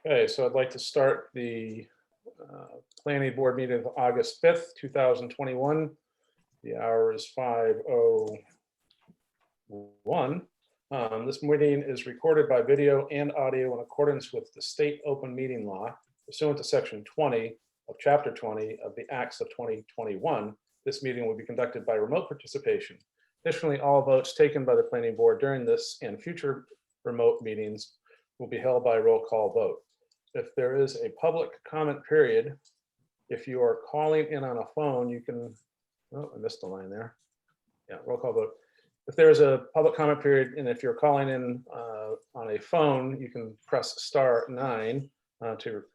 Okay, so I'd like to start the planning board meeting of August 5th, 2021. The hour is 5:01. This meeting is recorded by video and audio in accordance with the state open meeting law pursuant to section 20 of chapter 20 of the Acts of 2021. This meeting will be conducted by remote participation. Additionally, all votes taken by the planning board during this and future remote meetings will be held by roll call vote. If there is a public comment period, if you are calling in on a phone, you can, oh, I missed the line there. Yeah, roll call vote. If there's a public comment period, and if you're calling in on a phone, you can press *9 to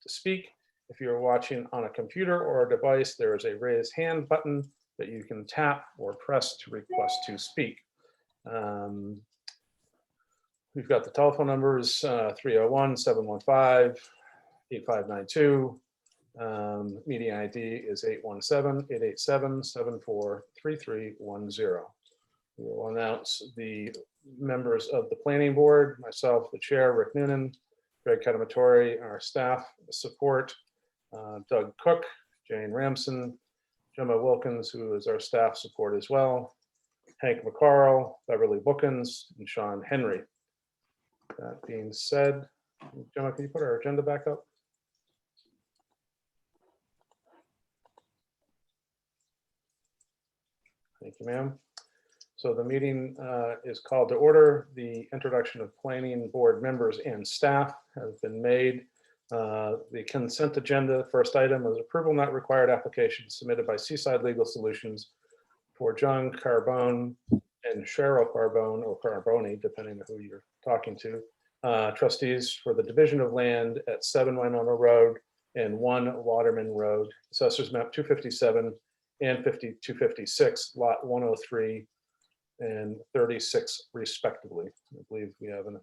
speak. If you're watching on a computer or a device, there is a raise hand button that you can tap or press to request to speak. We've got the telephone numbers 301-715-8592. Meeting ID is 817-887-743310. We will announce the members of the planning board, myself, the chair, Rick Noonan, Greg Kadamatori, our staff support, Doug Cook, Jane Ramson, Gemma Wilkins, who is our staff support as well, Hank McCarl, Beverly Bookins, and Sean Henry. That being said, Gemma, can you put our agenda back up? Thank you, ma'am. So the meeting is called to order. The introduction of planning board members and staff has been made. The consent agenda, first item is approval not required application submitted by Seaside Legal Solutions for John Carbone and Cheryl Carbone, or Carboni, depending on who you're talking to, trustees for the division of land at 7 Winona Road and 1 Waterman Road, assessors map 257 and 256, lot 103 and 36 respectively. I believe we have a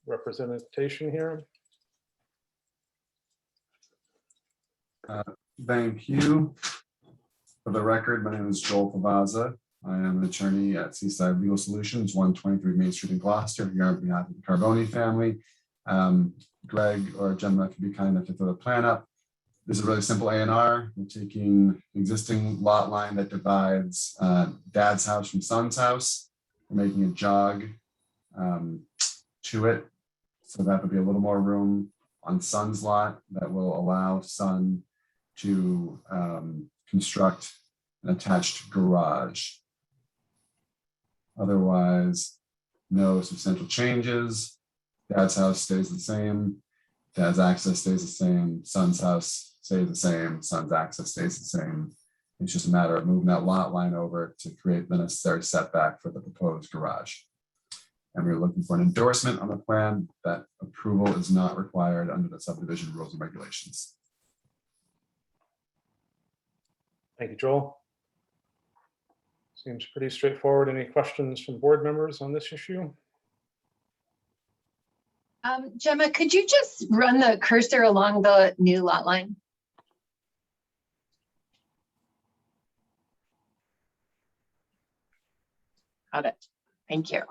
representation here. Thank you. For the record, my name is Joel Pavaza. I am an attorney at Seaside Legal Solutions, 123 Main Street in Gloucester, here on behalf of the Carboni family. Greg or Gemma, if you'd be kind enough to throw the plan up. This is a really simple A&R. We're taking existing lot line that divides Dad's house from Son's house. We're making a jog to it, so that would be a little more room on Son's lot that will allow Son to construct an attached garage. Otherwise, no substantial changes. Dad's house stays the same. Dad's access stays the same. Son's house stays the same. Son's access stays the same. It's just a matter of moving that lot line over to create the necessary setback for the proposed garage. And we're looking for an endorsement on the plan. That approval is not required under the subdivision rules and regulations. Thank you, Joel. Seems pretty straightforward. Any questions from board members on this issue? Gemma, could you just run the cursor along the new lot line? Got it. Thank you.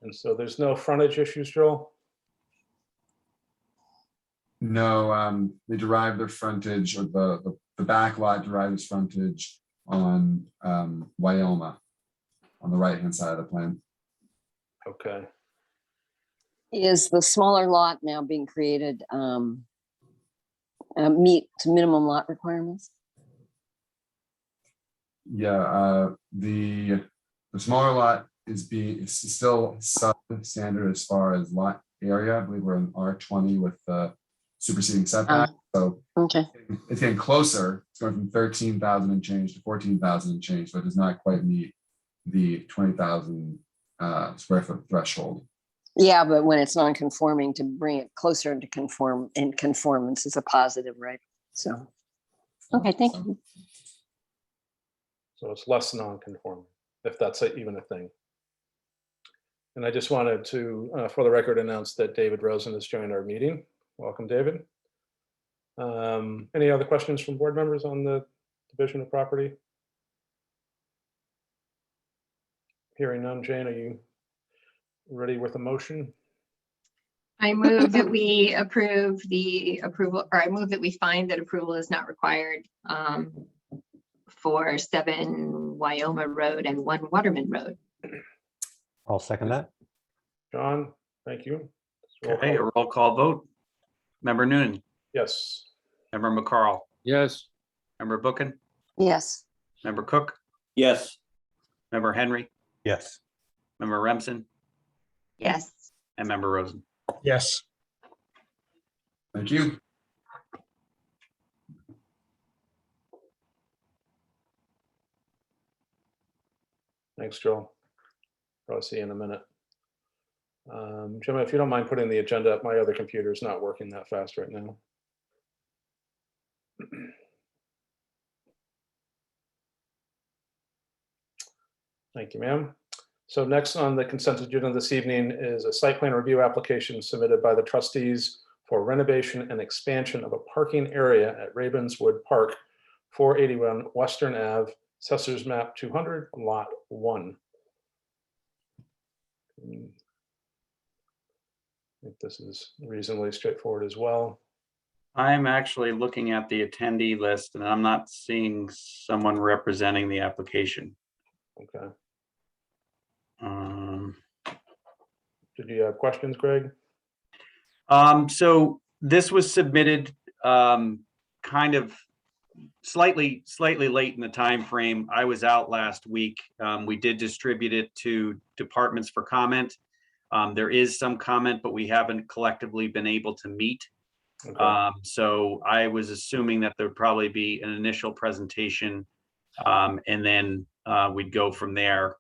And so there's no frontage issues, Joel? No, they derive their frontage, or the back lot derives frontage on Wyoma on the right-hand side of the plan. Okay. Is the smaller lot now being created meet minimum lot requirements? Yeah, the smaller lot is still substandard as far as lot area. I believe we're in R20 with the superseding setback. So okay, it's getting closer. It's going from 13,000 and change to 14,000 and change, but it does not quite meet the 20,000 square foot threshold. yeah, but when it's non-conforming, to bring it closer to conformance is a positive, right? So okay, thank you. So it's less non-conforming, if that's even a thing. And I just wanted to, for the record, announce that David Rosen has joined our meeting. Welcome, David. Any other questions from board members on the division of property? Hearing none. Jane, are you ready with a motion? I move that we approve the approval, or I move that we find that approval is not required for 7 Wyoma Road and 1 Waterman Road. I'll second that. John, thank you. Roll Okay, a call. roll call vote. Member Noonan, Yes. member McCarl, Yes. member Bookin, Yes, member Cook, Yes. member Henry, Yes. member Remsen, Yes. and member Rosen. Yes. Thank you. Thanks, Joel. Probably see you in a minute. Jim, if you don't mind putting the agenda up, my other computer is not working that fast right now. Thank you, ma'am. So next on the consent agenda this evening is a site plan review application submitted by the trustees for renovation and expansion of a parking area at Ravenswood Park, 481 Western Ave, Assessors Map 200, Lot 1. I think this is reasonably straightforward as well. I'm actually looking at the attendee list and I'm not seeing someone representing the application. Okay. Um, Did you have questions, Greg? So this was submitted kind of slightly late in the time frame. I was out last week. We did distribute it to departments for comment. There is some comment, but we haven't collectively been able to meet. Okay. So I was assuming that there'd probably be an initial presentation, and then we'd go from there,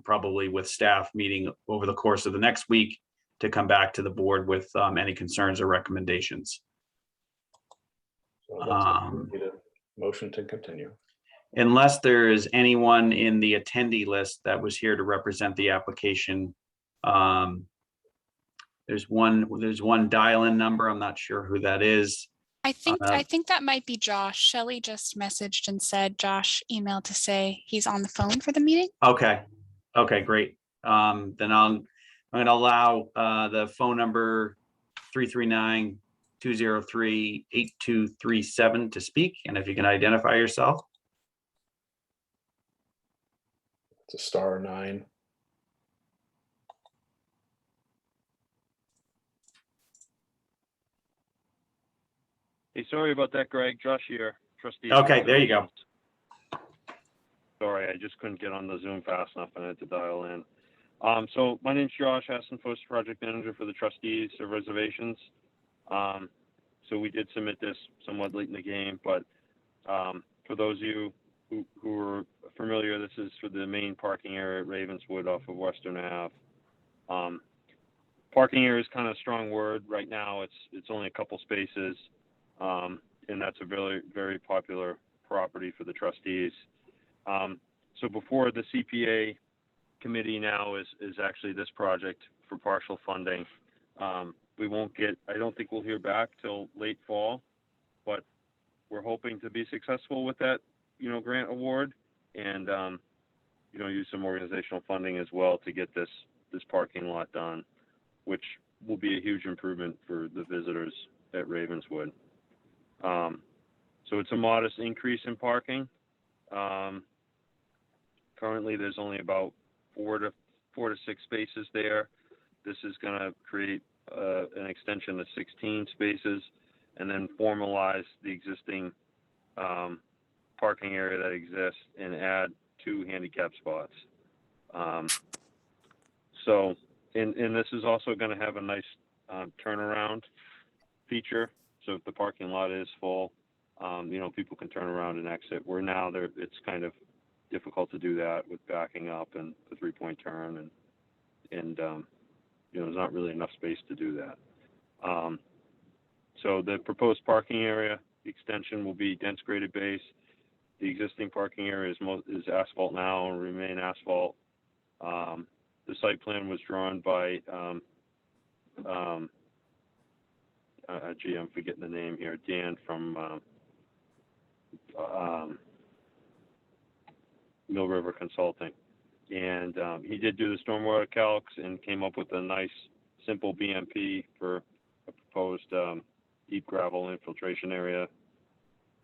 probably with staff meeting over the course of the next week to come back to the board with any concerns or recommendations. So it looks like we need a motion to continue. Unless there is anyone in the attendee list that was here to represent the application. There's one dial-in number. I'm not sure who that is. I think that might be Josh. Shelley just messaged and said Josh emailed to say he's on the phone for the meeting. Okay, great. Then I'm going to allow the phone number 339-203-8237 to speak. And if you can identify yourself. It's a *9. Hey, sorry about that, Greg. Josh here, trustee. Okay, there you go. Sorry, I just couldn't get on the Zoom fast enough and I had to dial in. So my name's Josh Hassenfuss, project manager for the trustees of reservations. So we did submit this somewhat late in the game, but for those of you who are familiar, this is for the main parking area at Ravenswood off of Western Ave. Parking area is kind of a strong word right now. It's only a couple spaces. And that's a very, very popular property for the trustees. So before the CPA committee now is actually this project for partial funding. We won't get, I don't think we'll hear back till late fall, but we're hoping to be successful with that, grant award and, use some organizational funding as well to get this parking lot done, which will be a huge improvement for the visitors at Ravenswood. So it's a modest increase in parking. Currently, there's only about 4 to 6 spaces there. This is going to create an extension of 16 spaces and then formalize the existing parking area that exists and add 2 handicap spots. So, and this is also going to have a nice turnaround feature. So if the parking lot is full, people can turn around and exit. Where now it's kind of difficult to do that with backing up and the 3-point turn, and there's not really enough space to do that. So the proposed parking area extension will be dense graded base. The existing parking area is asphalt now and remain asphalt. The site plan was drawn by I'm forgetting the name here, Dan from Mill River Consulting. And he did do the stormwater calcs and came up with a nice simple BMP for a proposed deep gravel infiltration area.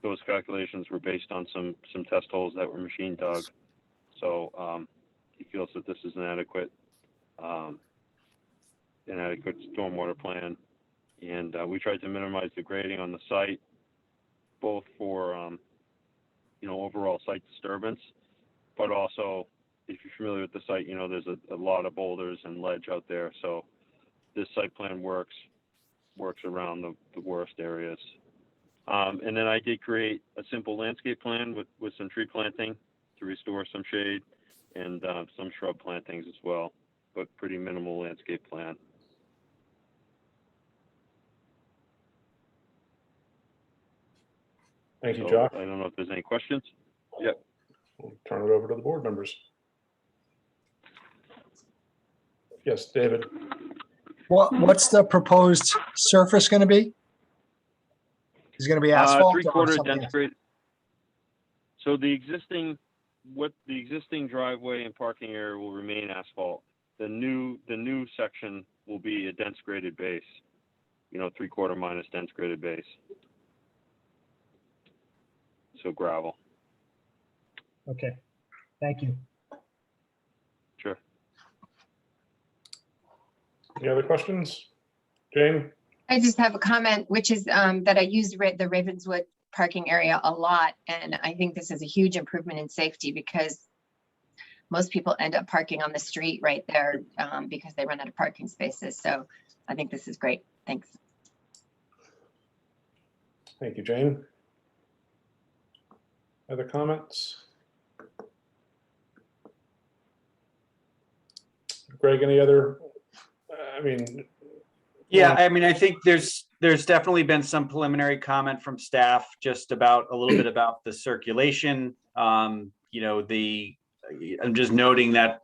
Those calculations were based on some test holes that were machine dug. So he feels that this is an adequate stormwater plan. And we tried to minimize the grading on the site, both for overall site disturbance, but also, if you're familiar with the site, there's a lot of boulders and ledge out there. So this site plan works around the worst areas. And then I did create a simple landscape plan with some tree planting to restore some shade and some shrub plantings as well, but pretty minimal landscape plan. Thank you, So Josh. I don't know if there's any questions. We'll turn it over to the board members. Yes, David. What's the proposed surface going to be? Is it going to be asphalt? or 3/4 something dense else? grade. So the existing driveway and parking area will remain asphalt. The new section will be a dense graded base. 3/4 minus dense graded base. So gravel. Okay, thank you. Sure. Any other questions? Jane? I just have a comment, which is that I use the Ravenswood parking area a lot. And I think this is a huge improvement in safety because most people end up parking on the street right there because they run out of parking spaces. So I think this is great. Thanks. Thank you, Jane. Other comments? Greg, any other, Yeah, I mean, I think there's definitely been some preliminary comment from staff just about a little bit about the circulation. I'm just noting that,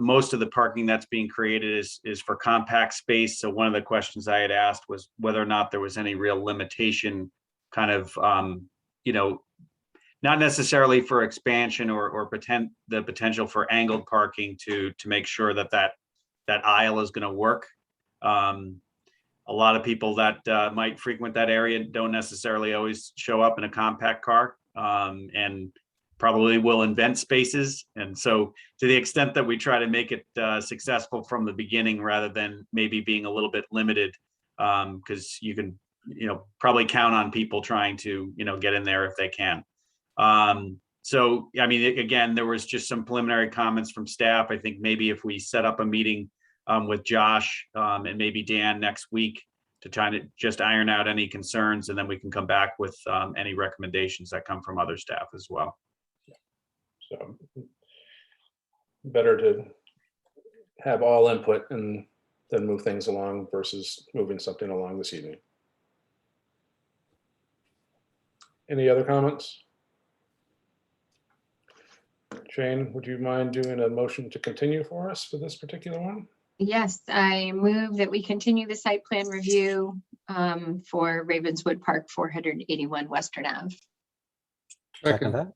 most of the parking that's being created is for compact space. So one of the questions I had asked was whether or not there was any real limitation kind of, not necessarily for expansion or the potential for angled parking to make sure that aisle is going to work. A lot of people that might frequent that area don't necessarily always show up in a compact car and probably will invent spaces. And so to the extent that we try to make it successful from the beginning rather than maybe being a little bit limited, because you can probably count on people trying to get in there if they can. So I mean, again, there was just some preliminary comments from staff. I think maybe if we set up a meeting with Josh and maybe Dan next week to try to just iron out any concerns, and then we can come back with any recommendations that come from other staff as well. so better to have all input and then move things along versus moving something along this evening. Any other comments? Jane, would you mind doing a motion to continue for us for this particular one? Yes, I move that we continue the site plan review for Ravenswood Park, 481 Western Ave. Second that.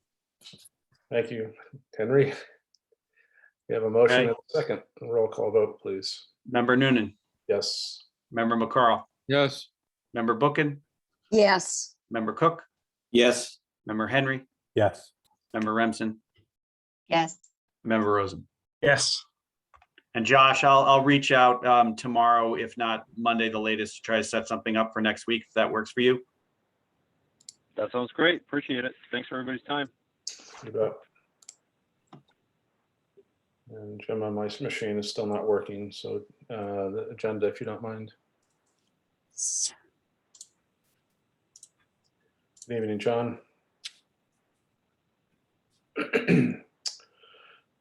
Thank you, Henry. We have a motion Okay. and a second. Roll call vote, please. Member Noonan, Yes. member McCarl, Yes. member Bookin, Yes, member Cook, Yes. member Henry, Yes. member Remsen, Yes. member Rosen. Yes, And Josh, I'll reach out tomorrow, if not Monday, the latest, to try to set something up for next week, if that works for you. That sounds great. Appreciate it. Thanks for everybody's time. You bet. And Jim, on my machine is still not working, so the agenda, if you don't mind. Good evening, John.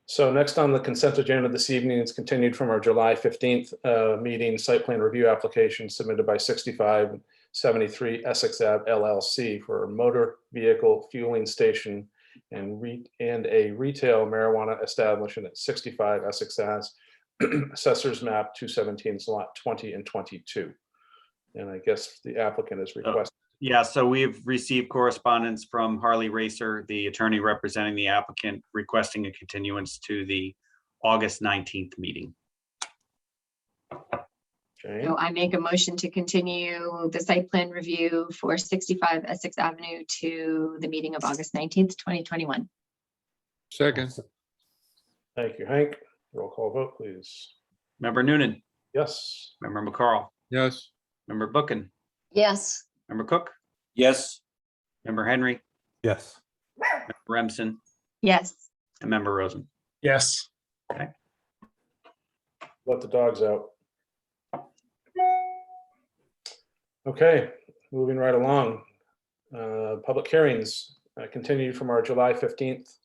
So next on the consent agenda this evening is continued from our July 15th meeting, site plan review application submitted by 6573 Essex Ave LLC for a motor vehicle fueling station and a retail marijuana establishment at 65 Essex Ave, Assessors Map 217, lot 20 and 22. And I guess the applicant is requesting. Yeah, so we've received correspondence from Harley Racer, the attorney representing the applicant, requesting a continuance to the August 19th meeting. Jane, So I make a motion to continue the site plan review for 65 Essex Avenue to the meeting of August 19th, 2021. Second. thank you, Hank. Roll call vote, please. Member Noonan, Yes, member McCarl, Yes. member Bookin, Yes, member Cook, Yes. member Henry, Yes. member Remsen, Yes. and member Rosen. Yes. let the dogs out. Okay, moving right along. Public hearings continued from our July 15th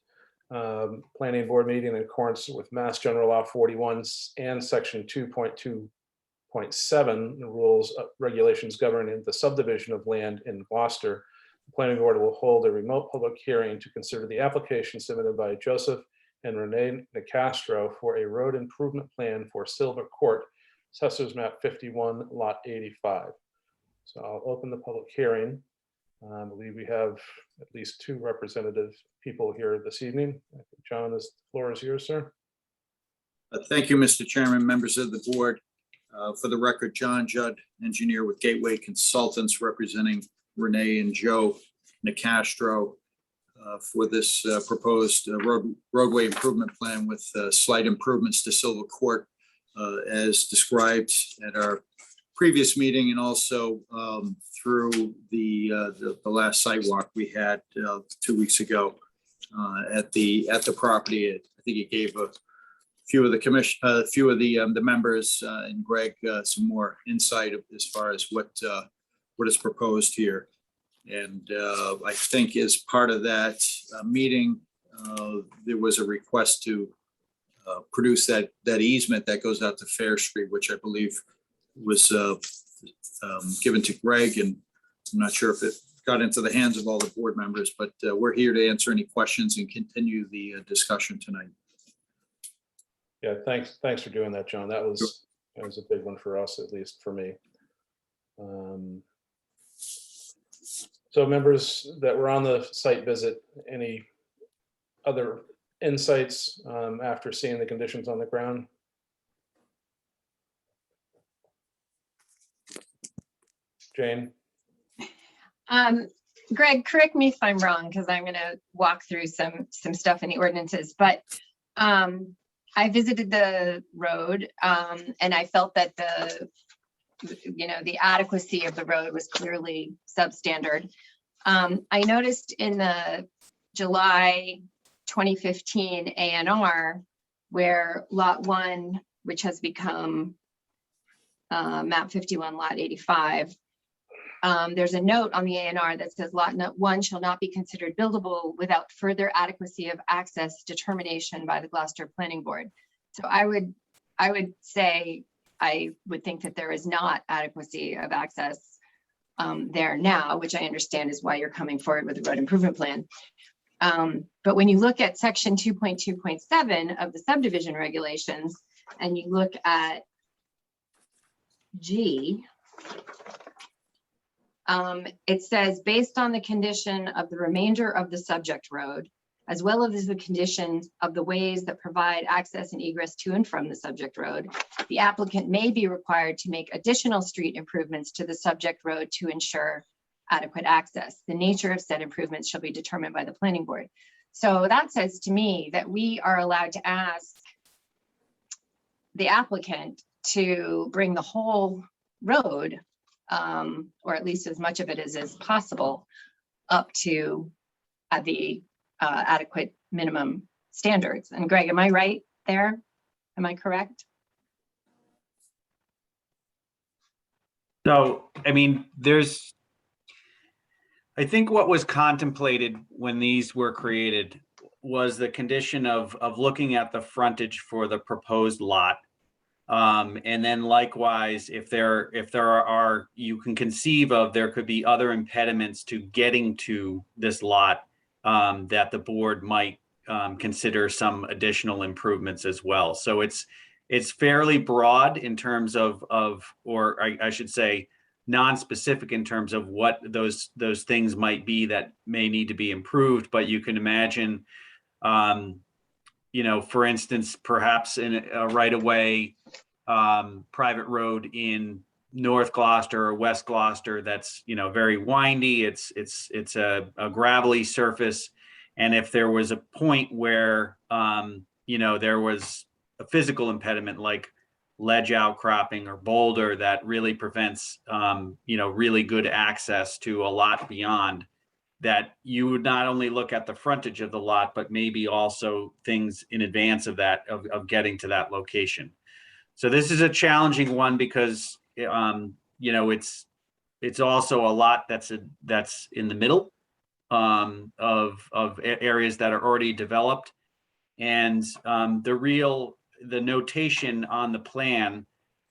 planning board meeting in accordance with Mass General Law 41 and section 2.2.7, the rules regulations governing the subdivision of land in Gloucester. The planning board will hold a remote public hearing to consider the application submitted by Joseph and Renee Nicastro for a road improvement plan for Silver Court, Assessors Map 51, Lot 85. So I'll open the public hearing. I believe we have at least 2 representative people here this evening. I think, John, the floor is yours, sir. Thank you, Mr. Chairman, members of the board. For the record, John Judd, engineer with Gateway Consultants, representing Renee and Joe Nicastro for this proposed roadway improvement plan with slight improvements to Silver Court as described at our previous meeting, and also through the last site walk we had 2 weeks ago at the property. I think it gave a few of the commission, a few of the members and Greg some more insight as far as what is proposed here. And I think as part of that meeting, there was a request to produce that easement that goes out to Fair Street, which I believe was given to Greg, and I'm not sure if it got into the hands of all the board members, but we're here to answer any questions and continue the discussion tonight. Yeah, thanks for doing that, John. That was a big one for us, at least for me. So members that were on the site visit, any other insights after seeing the conditions on the ground? Jane? Greg, correct me if I'm wrong, because I'm going to walk through some stuff in the ordinances, but I visited the road and I felt that the adequacy of the road was clearly substandard. I noticed in the July 2015 ANR where Lot 1, which has become map 51, Lot 85, there's a note on the ANR that says Lot 1 shall not be considered buildable without further adequacy of access determination by the Gloucester Planning Board. So I would say, I would think that there is not adequacy of access there now, which I understand is why you're coming forward with a road improvement plan. But when you look at section 2.2.7 of the subdivision regulations, and you look at G, it says, based on the condition of the remainder of the subject road, as well as the conditions of the ways that provide access and egress to and from the subject road, the applicant may be required to make additional street improvements to the subject road to ensure adequate access. The nature of said improvements shall be determined by the planning board. So that says to me that we are allowed to ask the applicant to bring the whole road, or at least as much of it as possible, up to the adequate minimum standards. And Greg, am I right there? Am I correct? So, I mean, I think what was contemplated when these were created was the condition of looking at the frontage for the proposed lot. And then likewise, if there are, you can conceive of, there could be other impediments to getting to this lot that the board might consider some additional improvements as well. So it's fairly broad in terms of or I should say, non-specific in terms of what those things might be that may need to be improved. But you can imagine, for instance, perhaps in a right of way, private road in North Gloucester or West Gloucester that's, you know, very windy. It's a gravelly surface. And if there was a point where, you know, there was a physical impediment like ledge outcropping or boulder that really prevents, you know, really good access to a lot beyond, that you would not only look at the frontage of the lot, but maybe also things in advance of that, of getting to that location. So this is a challenging one because, you know, it's also a lot that's in the middle of areas that are already developed. And the notation on the plan,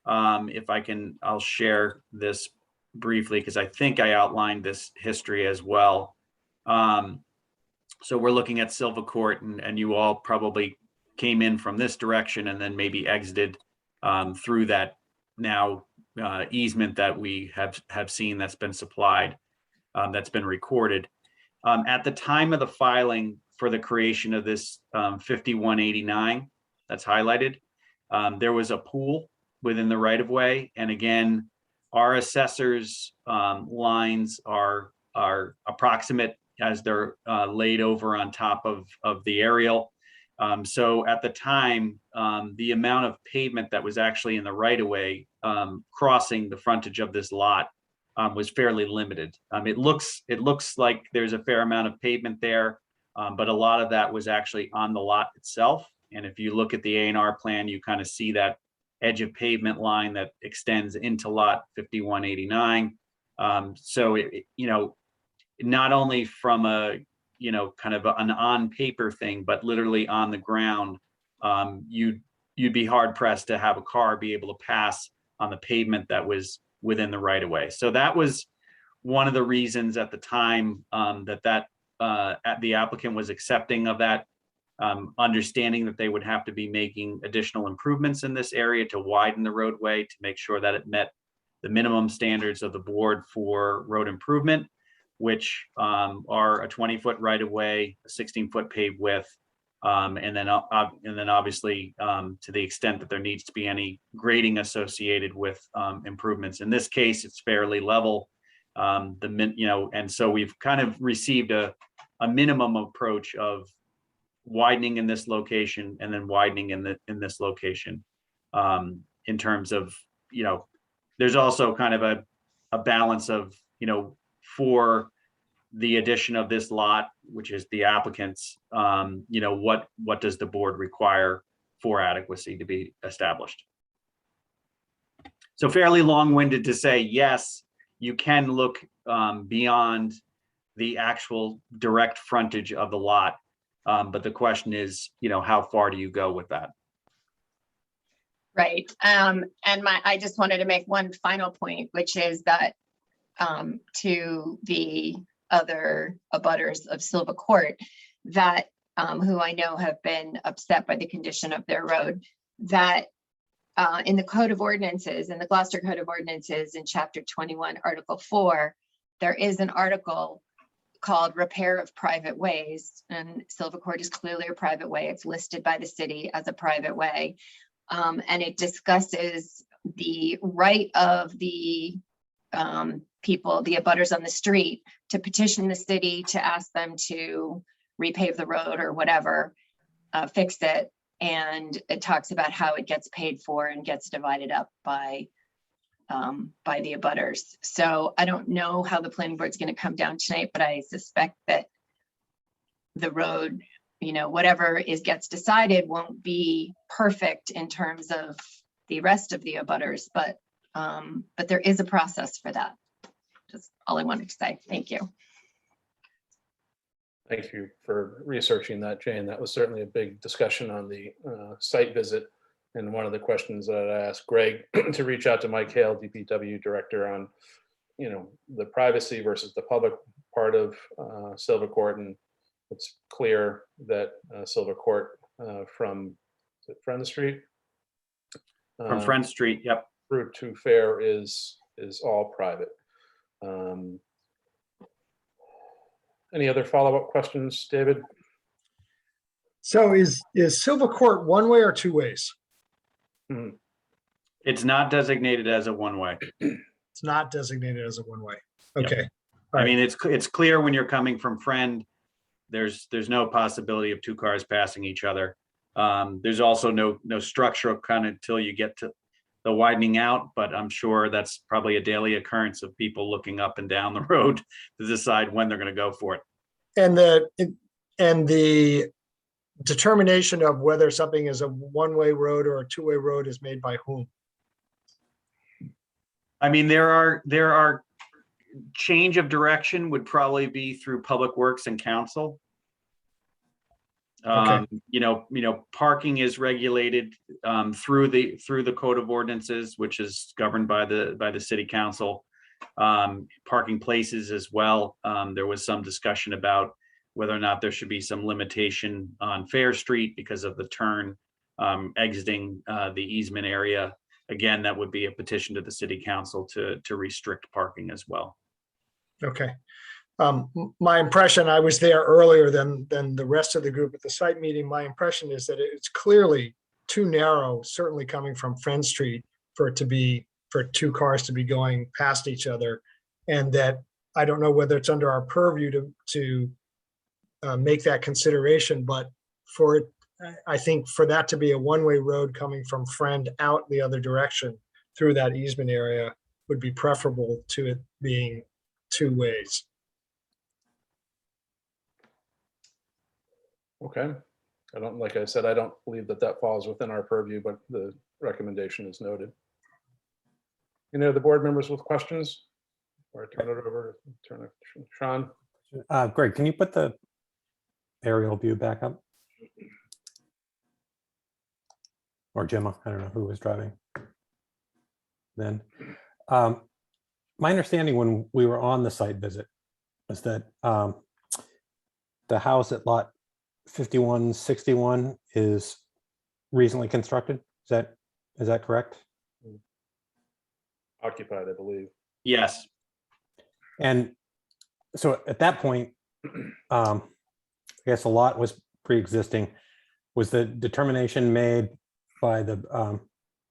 if I can, I'll share this briefly because I think I outlined this history as well. So we're looking at Silva Court, and you all probably came in from this direction and then maybe exited through that now easement that we have seen that's been supplied, that's been recorded. At the time of the filing for the creation of this 5189 that's highlighted, there was a pool within the right of way. And again, our assessors lines are approximate as they're laid over on top of the aerial. So at the time, the amount of pavement that was actually in the right of way crossing the frontage of this lot was fairly limited. It looks like there's a fair amount of pavement there, but a lot of that was actually on the lot itself. And if you look at the A&R plan, you kind of see that edge of pavement line that extends into lot 5189. So, you know, not only from a, you know, kind of an on paper thing, but literally on the ground, you'd be hard pressed to have a car be able to pass on the pavement that was within the right of way. So that was one of the reasons at the time that the applicant was accepting of that, understanding that they would have to be making additional improvements in this area to widen the roadway to make sure that it met the minimum standards of the board for road improvement, which are a 20-foot right of way, a 16-foot paved width, and then obviously to the extent that there needs to be any grading associated with improvements. In this case, it's fairly level. You know, and so we've kind of received a minimum approach of widening in this location and then widening in this location. In terms of, you know, there's also kind of a balance of, you know, for the addition of this lot, which is the applicant's, you know, what does the board require for adequacy to be established? So fairly long-winded to say, yes, you can look beyond the actual direct frontage of the lot. But the question is, you know, how far do you go with that? Right. And I just wanted to make one final point, which is that to the other abutters of Silva Court, that who I know have been upset by the condition of their road, that in the Code of Ordinances, in the Gloucester Code of Ordinances, in Chapter 21, Article 4, there is an article called Repair of Private Ways, and Silva Court is clearly a private way. It's listed by the city as a private way, and it discusses the right of the people, the abutters on the street, to petition the city to ask them to repave the road or whatever, fix it. And it talks about how it gets paid for and gets divided up by the abutters. So I don't know how the planning board's going to come down tonight, but I suspect that the road, you know, whatever gets decided won't be perfect in terms of the rest of the abutters, but there is a process for that. Just all I wanted to say. Thank you. Thank you for researching that, Jane. That was certainly a big discussion on the site visit. And one of the questions that I asked Greg to reach out to Mike Hale, DPW director, on, you know, the privacy versus the public part of Silva Court. And it's clear that Silva Court from Friend Street? From Friend Street, yep. Through to Fair is all private. Any other follow-up questions, David? So is Silva Court one way or two ways? It's not designated as a one-way. It's not designated as a one-way. Yep. Okay. I mean, it's clear when you're coming from Friend, there's no possibility of two cars passing each other. There's also no structural kind of until you get to the widening out, but I'm sure that's probably a daily occurrence of people looking up and down the road to decide when they're going to go for it. And the determination of whether something is a one-way road or a two-way road is made by whom? I mean, there are change of direction would probably be through Public Works and Council. Okay. You know, parking is regulated through the Code of Ordinances, which is governed by the City Council. Parking places as well. There was some discussion about whether or not there should be some limitation on Fair Street because of the turn exiting the easement area. Again, that would be a petition to the City Council to restrict parking as well. Okay. My impression, I was there earlier than the rest of the group at the site meeting. My impression is that it's clearly too narrow, certainly coming from Friend Street for two cars to be going past each other. And that I don't know whether it's under our purview to make that consideration, but I think for that to be a one-way road coming from Friend out the other direction through that easement area would be preferable to it being two ways. Okay. Like I said, I don't believe that falls within our purview, but the recommendation is noted. Any other board members with questions? Or turn it over to Sean. Greg, can you put the aerial view back up? Or Gemma, I don't know who was driving then. My understanding when we were on the site visit was that the house at lot 5161 is recently constructed. Is that correct? Occupied, I believe. Yes. And so at that point, I guess the lot was pre-existing. Was the determination made by the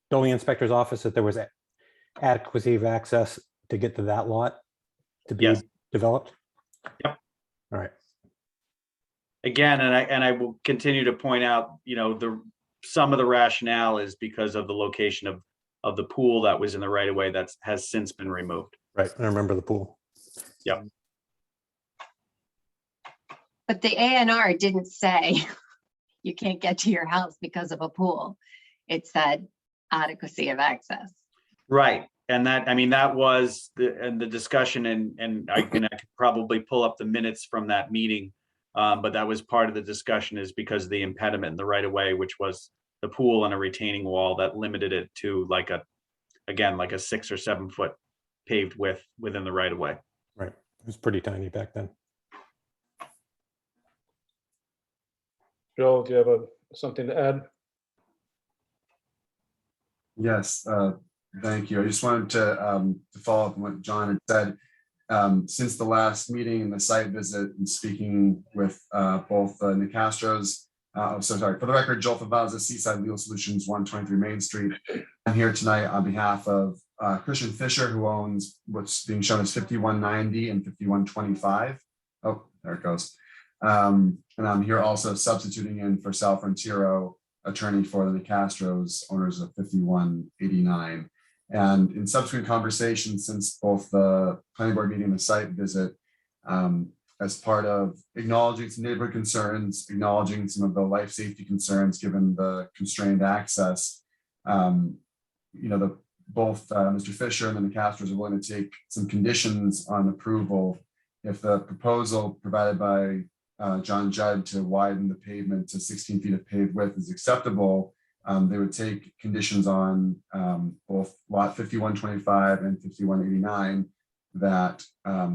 building inspector's office that there was adequacy of access to get to that lot to be developed? Yep. All right. Again, and I will continue to point out, you know, some of the rationale is because of the location of the pool that was in the right of way that has since been removed. Right. I remember the pool. Yep. But the A&R didn't say you can't get to your house because of a pool. It said adequacy of access. Right. And that was the discussion, and I could probably pull up the minutes from that meeting. But that was part of the discussion, is because of the impediment in the right of way, which was the pool and a retaining wall that limited it to like a 6 or 7 foot paved width within the right of way. Right. It was pretty tiny back then. Joel, do you have something to add? Yes, thank you. I just wanted to follow up on what John had said. Since the last meeting and the site visit and speaking with both Nicastros, for the record, Joel Favazza, Seaside Legal Solutions, 123 Main Street. I'm here tonight on behalf of Christian Fisher, who owns what's being shown as 5190 and 5125. Oh, there it goes. And I'm here also substituting in for Sal Frontiero, attorney for the Nicastros, owners of 5189. And in subsequent conversations since both the planning board meeting and the site visit, as part of acknowledging some neighborhood concerns, acknowledging some of the life safety concerns given the constrained access, both Mr. Fisher and the Nicastros are willing to take some conditions on approval if the proposal provided by John Judd to widen the pavement to 16 feet of paved width is acceptable. They would take conditions on both lot 5125 and 5189 that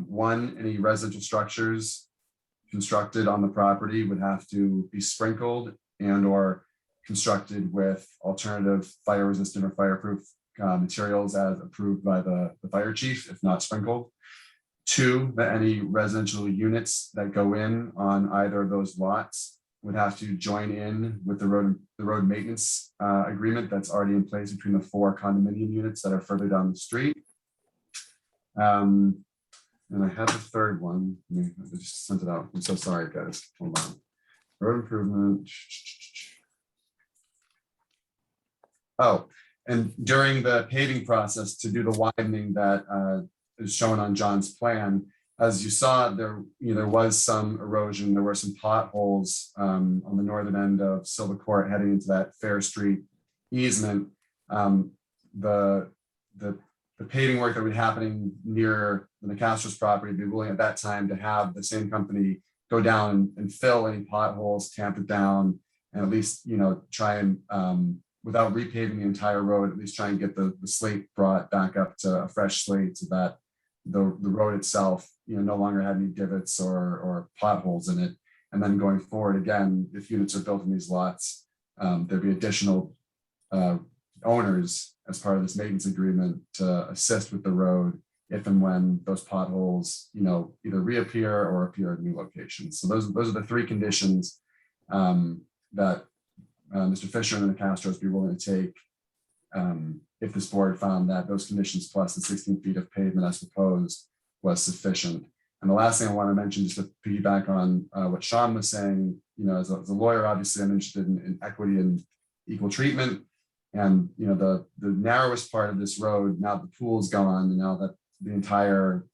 one, any residential structures constructed on the property would have to be sprinkled and or constructed with alternative fire resistant or fireproof materials as approved by the fire chief, if not sprinkled. Two, that any residential units that go in on either of those lots would have to join in with the road maintenance agreement that's already in place between the 4 condominium units that are further down the street. And I had the third one. I just sent it out. I'm so sorry, guys. Hold on. Road improvement. Oh, and during the paving process to do the widening that is shown on John's plan, as you saw, there was some erosion. There were some potholes on the northern end of Silva Court heading into that Fair Street easement. The paving work that would be happening near the Nicastros property, be willing at that time to have the same company go down and fill any potholes, tamp it down, and at least try and without repaving the entire road, at least try and get the slate brought back up to a fresh slate so that the road itself, no longer had any divots or potholes in it. And then going forward, again, if units are built in these lots, there'd be additional owners as part of this maintenance agreement to assist with the road if and when those potholes, either reappear or appear at new locations. So those are the 3 conditions that Mr. Fisher and the Nicastros be willing to take if this board found that those conditions plus the 16 feet of pavement as proposed was sufficient. And the last thing I want to mention, just to piggyback on what Sean was saying, as a lawyer, obviously I'm interested in equity and equal treatment. And the narrowest part of this road, now the pool's gone, and now that the entire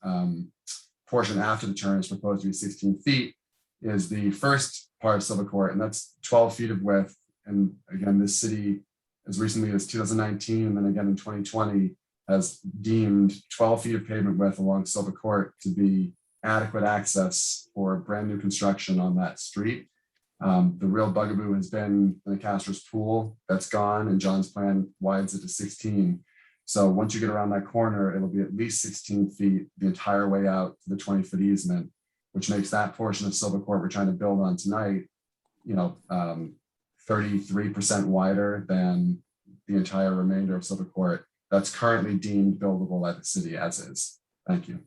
portion after the turn is proposed to be 16 feet, is the first part of Silva Court, and that's 12 feet of width. And again, this city, as recently as 2019, and then again in 2020, has deemed 12 feet of pavement width along Silva Court to be adequate access for brand new construction on that street. The real bugaboo has been the Nicastros pool that's gone, and John's plan widens it to 16. So once you get around that corner, it'll be at least 16 feet the entire way out to the 20-foot easement, which makes that portion of Silva Court we're trying to build on tonight, 33% wider than the entire remainder of Silva Court that's currently deemed buildable by the city as is. Thank you.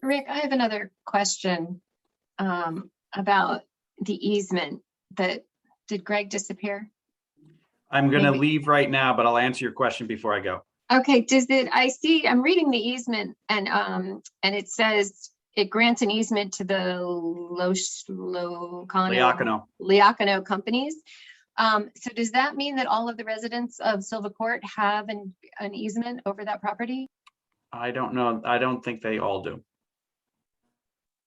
Rick, I have another question about the easement. Did Greg disappear? I'm going to Maybe. leave right now, but I'll answer your question before I go. Okay, I'm reading the easement and it says it grants an easement to the Liacano companies. So does that mean that all of the residents of Silva Court have an easement over that property? I don't know. I don't think they all do.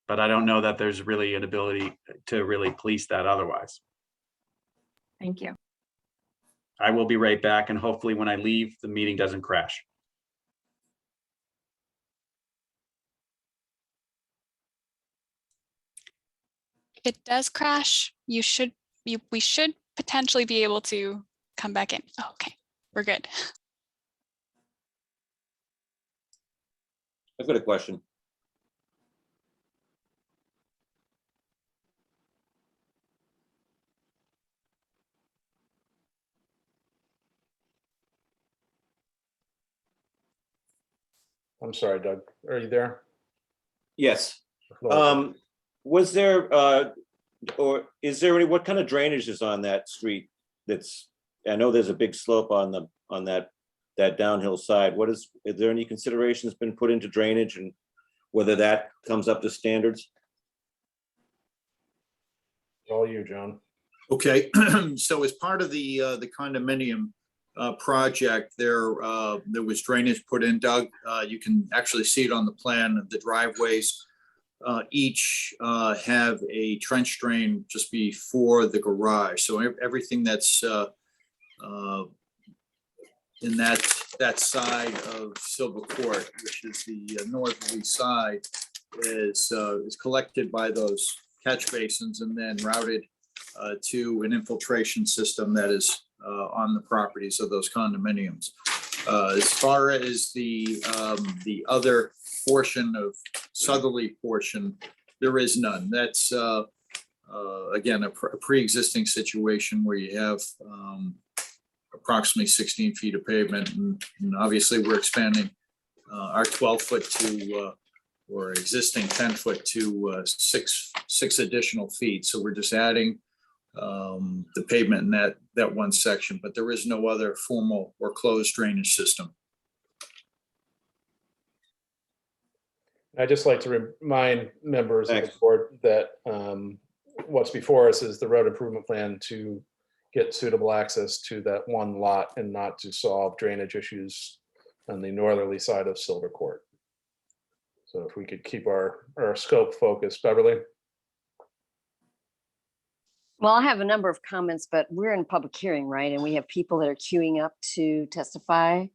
But I don't know that there's really an ability to really police that otherwise. Thank you. I will be right back, and hopefully when I leave, the meeting doesn't crash. It does crash. We should potentially be able to come back in. Oh, okay, we're good. I've got a question. I'm sorry, Doug. Are you there? Yes. The floor. Was there or is there what kind of drainage is on that street? I know there's a big slope on that downhill side. Is there any considerations been put into drainage and whether that comes up to standards? All you, John. Okay, so as part of the condominium project, there was drainage put in, Doug. You can actually see it on the plan. The driveways each have a trench drain just before the garage. So everything that's in that side of Silva Court, which is the northerly side, is collected by those catch basins and then routed to an infiltration system that is on the properties of those condominiums. As far as the other portion of southerly portion, there is none. That's again a pre-existing situation where you have approximately 16 feet of pavement. And obviously, we're expanding our 12-foot to, or existing 10-foot to six additional feet. So we're just adding the pavement in that one section, but there is no other formal or closed drainage system. I'd just like to remind members of the Thanks. board that what's before us is the road improvement plan to get suitable access to that one lot and not to solve drainage issues on the northerly side of Silver Court. So if we could keep our scope focused, Beverly. Well, I have a number of comments, but we're in public hearing, right? And we have people that are queuing up to testify.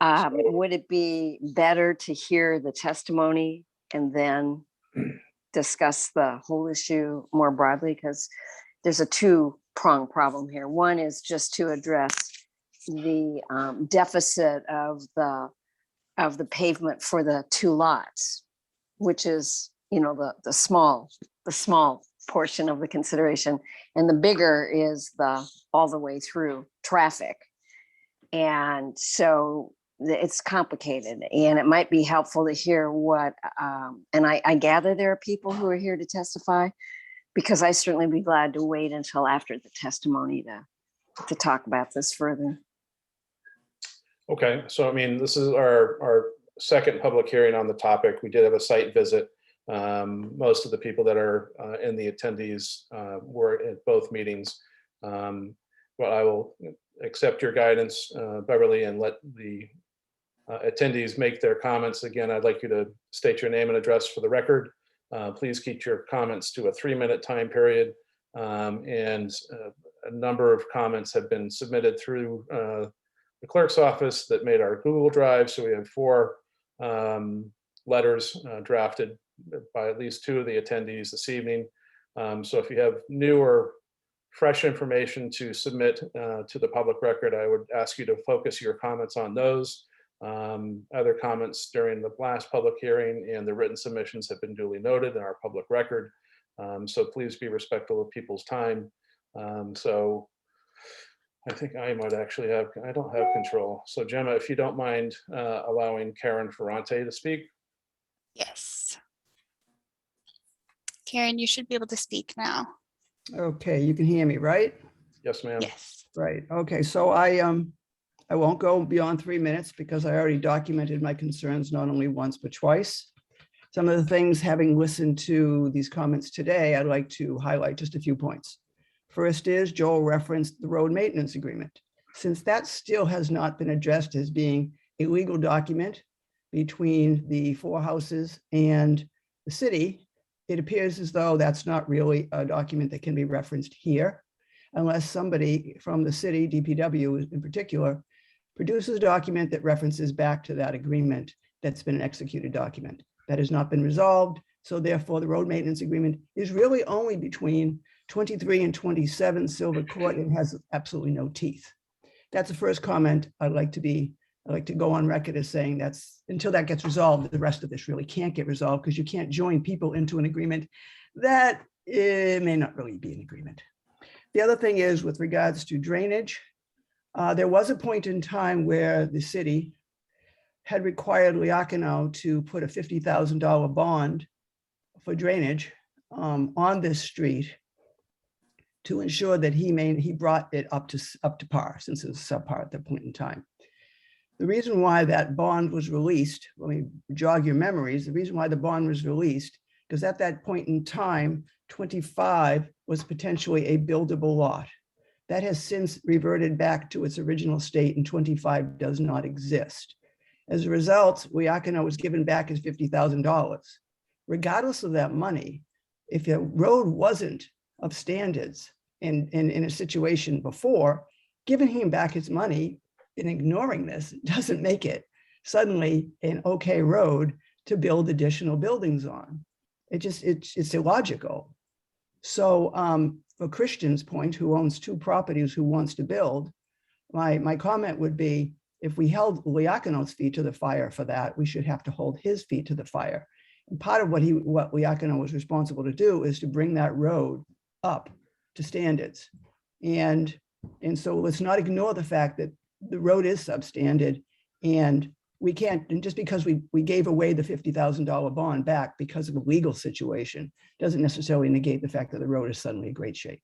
Would it be better to hear the testimony and then discuss the whole issue more broadly? Because there's a two-pronged problem here. One is just to address the deficit of the pavement for the two lots, which is, you know, the small portion of the consideration, and the bigger is the all the way through traffic. And so it's complicated, and it might be helpful to hear what, and I gather there are people who are here to testify, because I certainly be glad to wait until after the testimony to talk about this further. Okay, so I mean, this is our second public hearing on the topic. We did have a site visit. Most of the people that are in the attendees were at both meetings. But I will accept your guidance, Beverly, and let the attendees make their comments. Again, I'd like you to state your name and address for the record. Please keep your comments to a 3-minute time period. And a number of comments have been submitted through the clerk's office that made our Google Drive. So we have 4 letters drafted by at least 2 of the attendees this evening. So if you have new or fresh information to submit to the public record, I would ask you to focus your comments on those. Other comments during the last public hearing and the written submissions have been duly noted in our public record. So please be respectful of people's time. So I think I might actually I don't have control. So Gemma, if you don't mind allowing Karen Ferrante to speak. Yes. Karen, you should be able to speak now. Okay, you can hear me, right? Yes, ma'am. Yes. Right. Okay, so I won't go beyond 3 minutes because I already documented my concerns not only once but twice. Some of the things, having listened to these comments today, I'd like to highlight just a few points. First is Joel referenced the road maintenance agreement. Since that still has not been addressed as being a legal document between the 4 houses and the city, it appears as though that's not really a document that can be referenced here, unless somebody from the city, DPW in particular, produces a document that references back to that agreement that's been an executed document. That has not been resolved. So therefore, the road maintenance agreement is really only between 23 and 27 Silver Court and has absolutely no teeth. That's the first comment I'd like to go on record as saying that's until that gets resolved, the rest of this really can't get resolved, because you can't join people into an agreement that may not really be an agreement. The other thing is with regards to drainage, there was a point in time where the city had required Liacono to put a $50,000 bond for drainage on this street to ensure that he brought it up to par, since it was subpar at that point in time. The reason why that bond was released, let me jog your memories, the reason why the bond was released, because at that point in time, 25 was potentially a buildable lot. That has since reverted back to its original state, and 25 does not exist. As a result, Liacono was given back his $50,000. Regardless of that money, if a road wasn't of standards in a situation before, giving him back his money and ignoring this doesn't make it suddenly an okay road to build additional buildings on. It's illogical. So for Christian's point, who owns 2 properties, who wants to build, my comment would be, if we held Liacono's feet to the fire for that, we should have to hold his feet to the fire. And part of what Liacono was responsible to do is to bring that road up to standards. And And so let's not ignore the fact that the road is substandard, and we can't, and just because we gave away the $50,000 bond back because of a legal situation, doesn't necessarily negate the fact that the road is suddenly in great shape.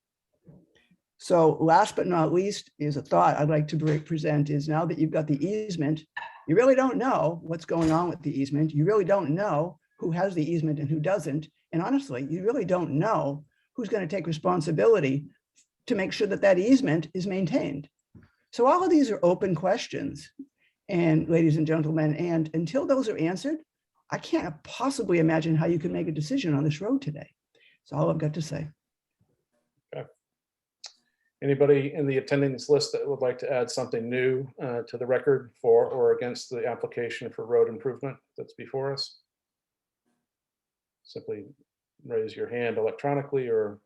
So last but not least is a thought I'd like to present is, now that you've got the easement, you really don't know what's going on with the easement. You really don't know who has the easement and who doesn't. And honestly, you really don't know who's going to take responsibility to make sure that that easement is maintained. So all of these are open questions, and ladies and gentlemen, and until those are answered, I can't possibly imagine how you can make a decision on this road today. That's all I've got to say. Anybody in the attendance list that would like to add something new to the record for or against the application for road improvement that's before us? Simply raise your hand electronically, or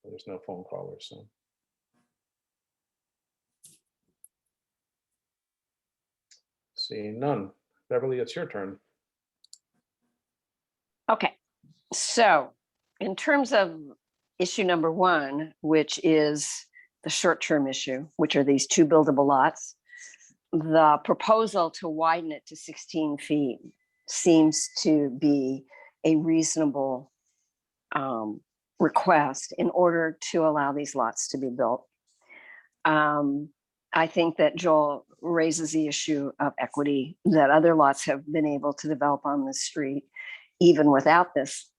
there's no phone callers, so. Seeing none. Beverly, it's your turn. Okay, so in terms of issue number one, which is the short-term issue, which are these two buildable lots, the proposal to widen it to 16 feet seems to be a reasonable request in order to allow these lots to be built. I think that Joel raises the issue of equity, that other lots have been able to develop on this street even without this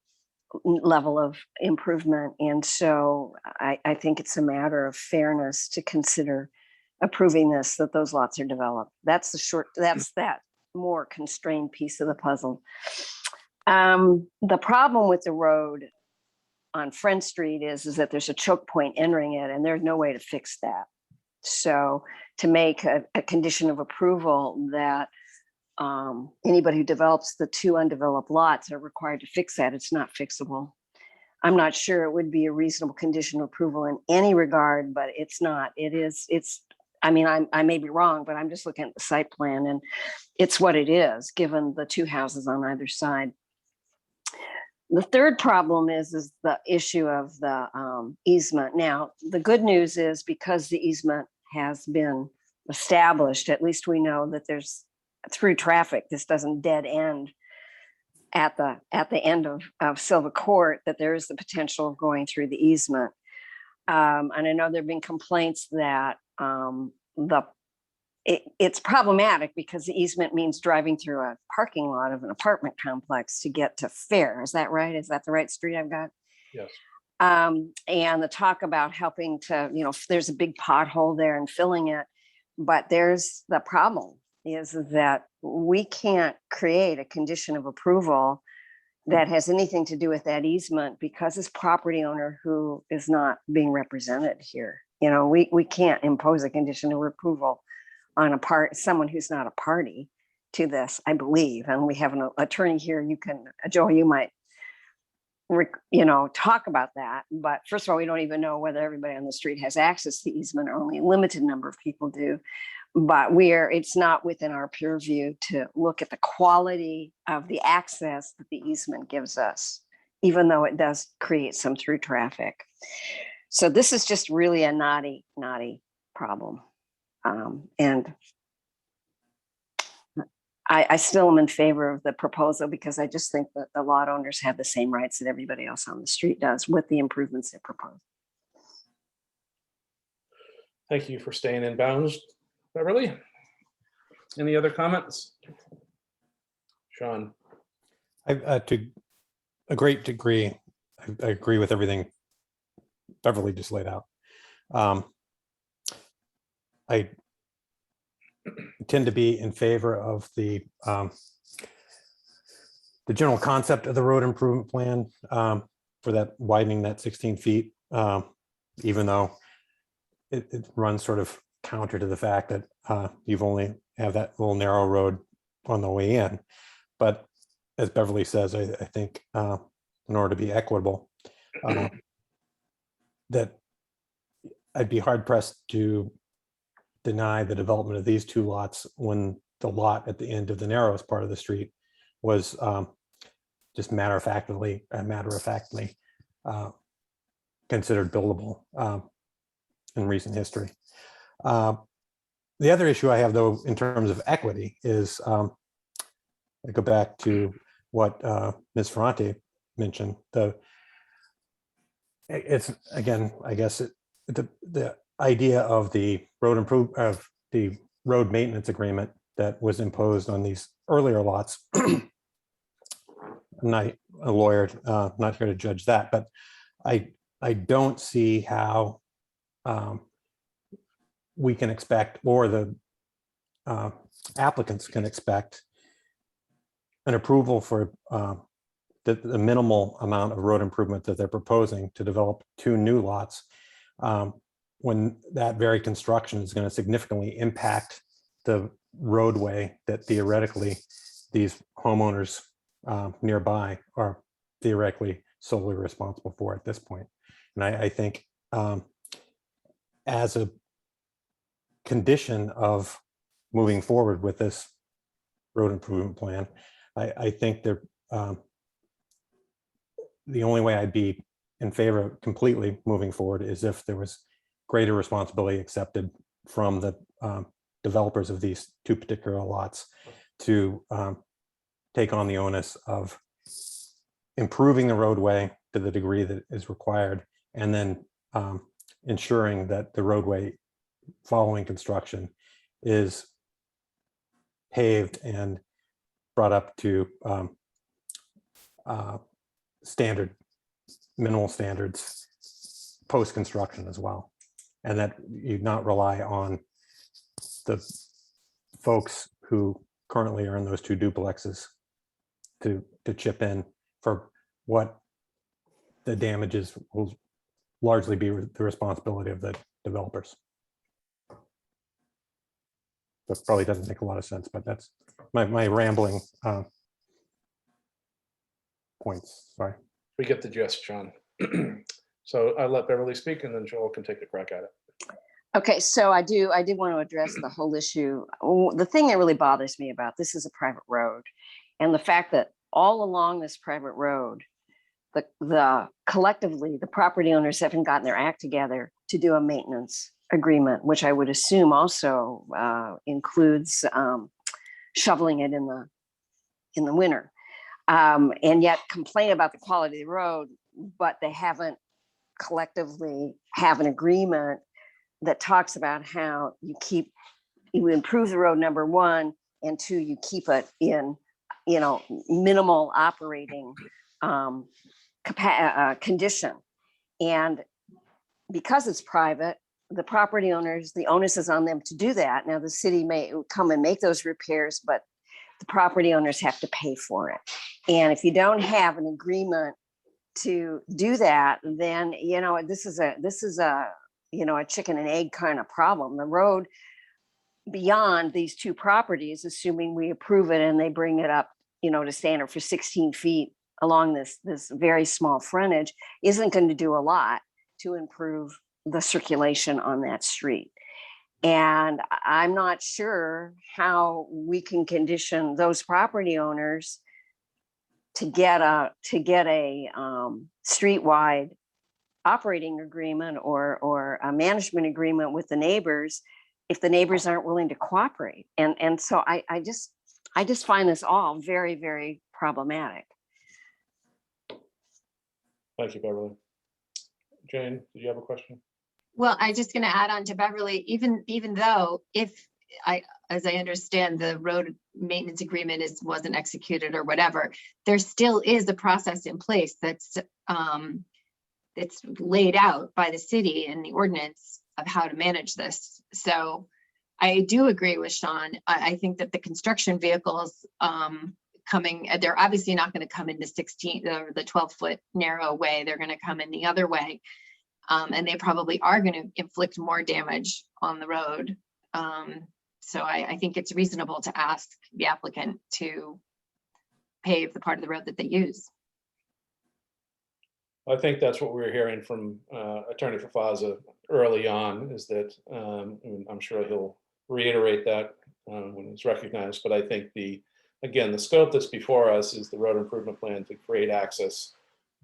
level of improvement. And so I think it's a matter of fairness to consider approving this, that those lots are developed. That's that more constrained piece of the puzzle. The problem with the road on Friend Street is that there's a choke point entering it, and there's no way to fix that. So to make a condition of approval that anybody who develops the two undeveloped lots are required to fix that, it's not fixable. I'm not sure it would be a reasonable condition of approval in any regard, but it's not. I mean, I may be wrong, but I'm just looking at the site plan, and it's what it is, given the two houses on either side. The third problem is the issue of the easement. Now, the good news is, because the easement has been established, at least we know that there's through traffic, this doesn't dead end at the end of Silva Court, that there is the potential of going through the easement. And I know there've been complaints that it's problematic because the easement means driving through a parking lot of an apartment complex to get to Fair. Is that right? Is that the right street I've got? Yes. And the talk about helping to, if there's a big pothole there and filling it, but there's the problem is that we can't create a condition of approval that has anything to do with that easement, because this property owner who is not being represented here, we can't impose a condition of approval on someone who's not a party to this, I believe. And we have an attorney here. You can, Joe, you might, talk about that. But first of all, we don't even know whether everybody on the street has access to the easement, or only a limited number of people do. But it's not within our purview to look at the quality of the access that the easement gives us, even though it does create some through traffic. So this is just really a naughty problem. And I still am in favor of the proposal, because I just think that the lot owners have the same rights that everybody else on the street does with the improvements they propose. Thank you for staying in bounds, Beverly. Any other comments? Sean? To a great degree, I agree with everything Beverly just laid out. I tend to be in favor of the general concept of the road improvement plan for that widening that 16 feet, even though it runs sort of counter to the fact that you've only have that little narrow road on the way in. But as Beverly says, I think in order to be equitable, that I'd be hard pressed to deny the development of these two lots when the lot at the end of the narrowest part of the street was just matter of factly considered buildable. in recent history. The other issue I have, though, in terms of equity is, I go back to what Ms. Ferrante mentioned. It's again, I guess, the idea of the road maintenance agreement that was imposed on these earlier lots. I'm not a lawyer, not here to judge that, but I don't see how we can expect, or the applicants can expect, an approval for the minimal amount of road improvement that they're proposing to develop 2 new lots, when that very construction is going to significantly impact the roadway that theoretically these homeowners nearby are theoretically solely responsible for at this point. And I think as a condition of moving forward with this road improvement plan, I think they're the only way I'd be in favor of completely moving forward is if there was greater responsibility accepted from the developers of these 2 particular lots to take on the onus of improving the roadway to the degree that is required, and then ensuring that the roadway following construction is paved and brought up to minimal standards post-construction as well, and that you not rely on the folks who currently are in those 2 duplexes to chip in for what the damages will largely be the responsibility of the developers. That probably doesn't make a lot of sense, but that's my rambling points. Sorry. We get the gist, John. So I'll let Beverly speak, and then Joel can take a crack at it. Okay, so I did want to address the whole issue. The thing that really bothers me about this is a private road, and the fact that all along this private road, the collectively, the property owners haven't gotten their act together to do a maintenance agreement, which I would assume also includes shoveling it in the winter, and yet complain about the quality of the road, but they haven't collectively have an agreement that talks about how you improve the road, number 1, and 2, you keep it in, minimal operating condition. And because it's private, the property owners, the onus is on them to do that. Now, the city may come and make those repairs, but the property owners have to pay for it. And if you don't have an agreement to do that, then, this is a chicken and egg kind of problem. The road beyond these 2 properties, assuming we approve it and they bring it up, to standard for 16 feet along this very small frontage, isn't going to do a lot to improve the circulation on that street. And I'm not sure how we can condition those property owners to get a streetwide operating agreement or a management agreement with the neighbors if the neighbors aren't willing to cooperate. And so I just find this all very, very problematic. Thank you, Beverly. Jane, did you have a question? Well, I'm just going to add on to Beverly, even though as I understand, the road maintenance agreement wasn't executed or whatever, there still is a process in place that's laid out by the city in the ordinance of how to manage this. So I do agree with Sean. I think that the construction vehicles coming, they're obviously not going to come in the 12-foot narrow way. They're going to come in the other way. And they probably are going to inflict more damage on the road. So I think it's reasonable to ask the applicant to pave the part of the road that they use. I think that's what we were hearing from Attorney Fafaza early on, is that I'm sure he'll reiterate that when it's recognized. But I think the scope that's before us is the road improvement plan to create access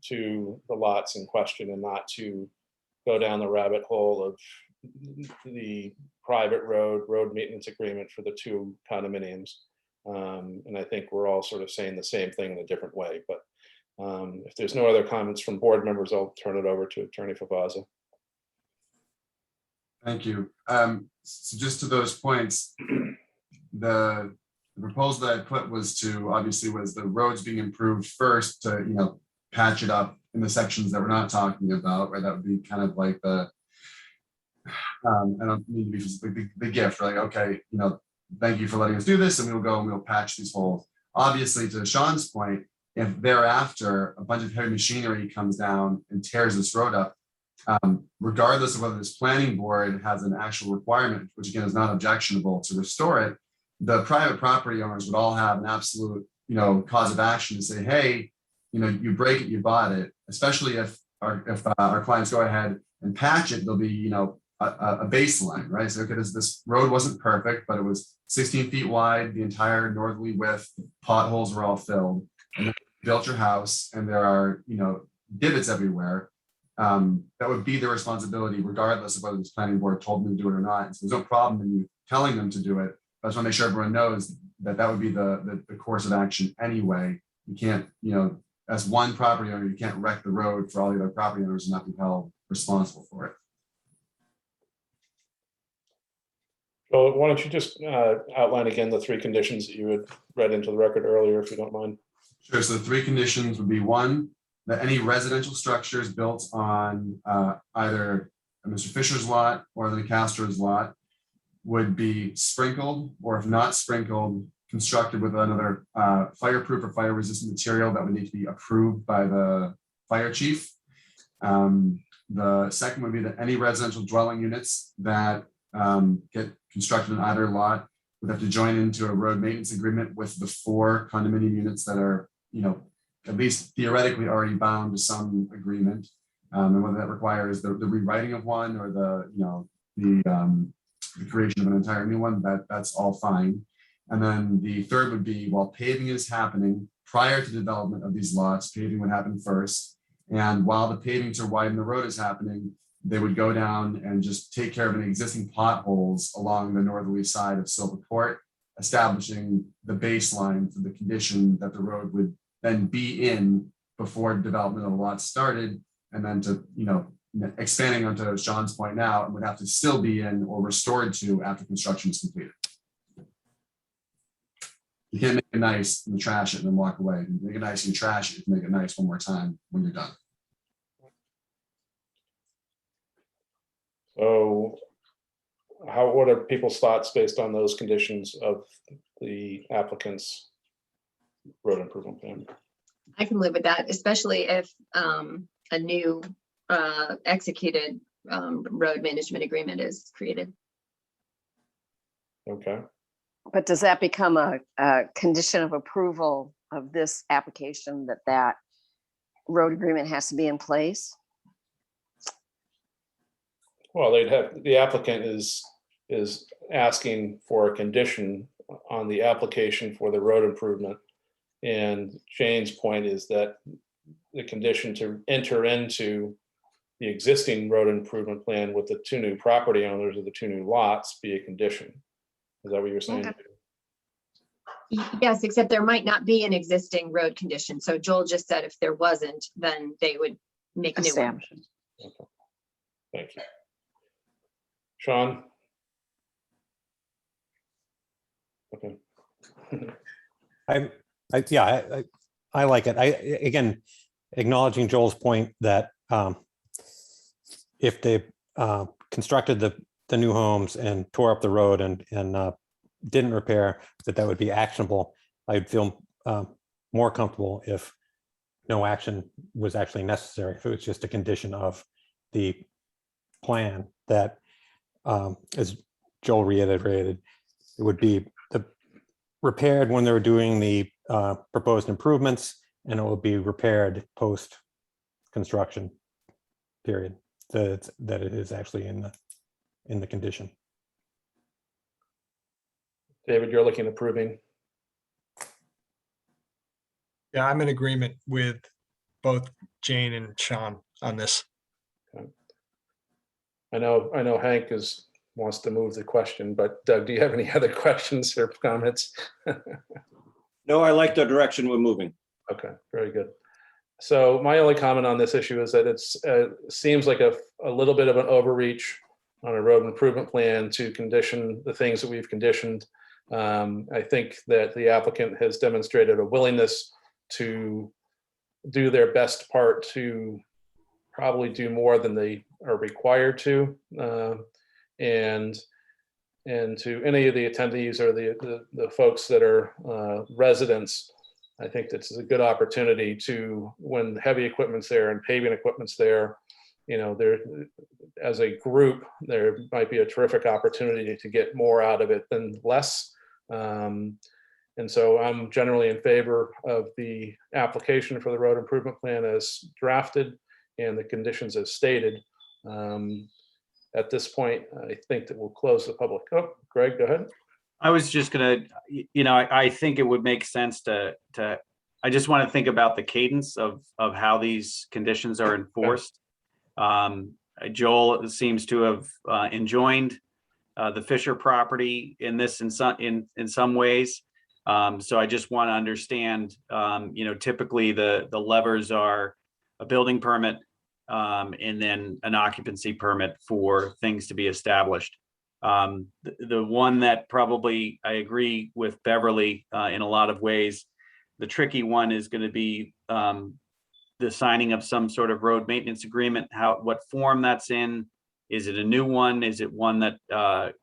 to the lots in question, and not to go down the rabbit hole of the private road maintenance agreement for the two condominiums. And I think we're all sort of saying the same thing in a different way, but if there's no other comments from board members, I'll turn it over to Attorney Favazza. Thank you. So just to those points, the proposal that I put was the roads being improved first to, patch it up in the sections that we're not talking about, right? That would be kind of like I don't mean to be specific, the gift, right? Okay, thank you for letting us do this, and we'll go and we'll patch these holes. Obviously, to Sean's point, if thereafter a bunch of heavy machinery comes down and tears this road up, regardless of whether this planning board has an actual requirement, which again is not objectionable, to restore it, the private property owners would all have an absolute, cause of action to say, hey, you break it, you bought it. Especially if our clients go ahead and patch it, there'll be, a baseline, right? So okay, this road wasn't perfect, but it was 16 feet wide, the entire northerly width, potholes were all filled, and then you built your house, and there are, divots everywhere. That would be their responsibility, regardless of whether this planning board told them to do it or not. And so there's no problem in you telling them to do it. But I just want to make sure everyone knows that that would be the course of action anyway. You can't, as one property owner, you can't wreck the road for all the other property owners and not be held responsible for it. Well, why don't you just outline again the three conditions that you had read into the record earlier, if you don't mind. Sure. So the three conditions would be: one, that any residential structures built on either Mr. Fisher's lot or the Castro's lot would be sprinkled, or if not sprinkled, constructed with another fireproof or fire resistant material that would need to be approved by the fire chief. The second would be that any residential dwelling units that get constructed on either lot would have to join into a road maintenance agreement with the 4 condominium units that are, at least theoretically already bound to some agreement. And whether that requires the rewriting of one or the creation of an entire new one, that's all fine. And then the third would be, while paving is happening prior to development of these lots, paving would happen first. And while the paving to widen the road is happening, they would go down and just take care of any existing potholes along the northerly side of Silver Court, establishing the baseline for the condition that the road would then be in before development of the lot started. And then to, expanding onto Sean's point now, it would have to still be in or restored to after construction is completed. You can't make it nice and trash it and then walk away. You make it nice and trash it, you can make it nice one more time when you're done. So what are people's thoughts based on those conditions of the applicant's road improvement plan? I can live with that, especially if a new executed road management agreement is created. Okay. But does that become a condition of approval of this application, that road agreement has to be in place? Well, the applicant is asking for a condition on the application for the road improvement. And Jane's point is that the condition to enter into the existing road improvement plan with the 2 new property owners of the 2 new lots be a condition. Is that what you're saying? Okay. Yes, except there might not be an existing road condition. So Joel just said if there wasn't, then they would make a new one. Okay. Thank you. Sean? Okay. I like it. Again, acknowledging Joel's point that if they constructed the new homes and tore up the road and didn't repair, that would be actionable. I'd feel more comfortable if no action was actually necessary, if it was just a condition of the plan that, as Joel reiterated, it would be repaired when they were doing the proposed improvements, and it will be repaired post construction period. That it is actually in the condition. David, you're looking at approving. Yeah, I'm in agreement with both Jane and Sean on this. Okay. I know Hank wants to move the question, but Doug, do you have any other questions or comments? No, I like the direction we're moving. Okay, very good. So my only comment on this issue is that it's seems like a little bit of an overreach on a road improvement plan to condition the things that we've conditioned. I think that the applicant has demonstrated a willingness to do their best part to probably do more than they are required to. And to any of the attendees or the folks that are residents, I think this is a good opportunity to, when heavy equipment's there and paving equipment's there, you know, there, as a group, there might be a terrific opportunity to get more out of it than less. And so I'm generally in favor of the application for the road improvement plan as drafted and the conditions as stated. At this point, I think that we'll close the public. Oh, Greg, go ahead. I was just gonna, I think it would make sense to, I just want to think about the cadence of how these conditions are enforced. Joel seems to have enjoined the Fisher property in this in some ways. So I just want to understand, typically the levers are a building permit and then an occupancy permit for things to be established. The one that probably I agree with Beverly in a lot of ways, the tricky one is going to be the signing of some sort of road maintenance agreement, what form that's in. Is it a new one? Is it one that, I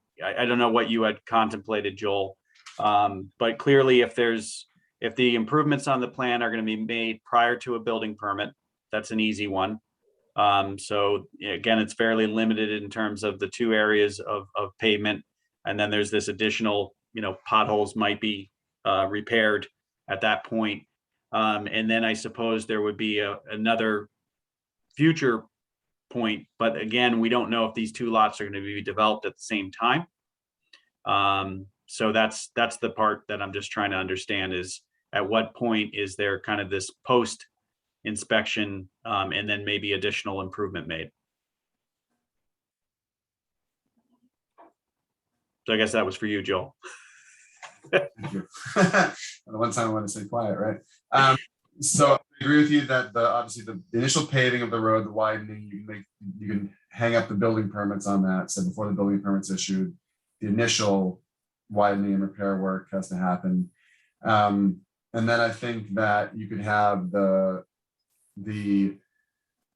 don't know what you had contemplated, Joel. But clearly if the improvements on the plan are going to be made prior to a building permit, that's an easy one. So again, it's fairly limited in terms of the two areas of pavement. And then there's this additional, potholes might be repaired at that point. And then I suppose there would be another future point, but again, we don't know if these two lots are going to be developed at the same time. So that's the part that I'm just trying to understand is at what point is there kind of this post inspection and then maybe additional improvement made. So I guess that was for you, Joel. Thank you. The one time I want to stay quiet, right? So I agree with you that obviously the initial paving of the road, the widening, you can hang up the building permits on that. So before the building permit's issued, the initial widening and repair work has to happen. And then I think that you could have the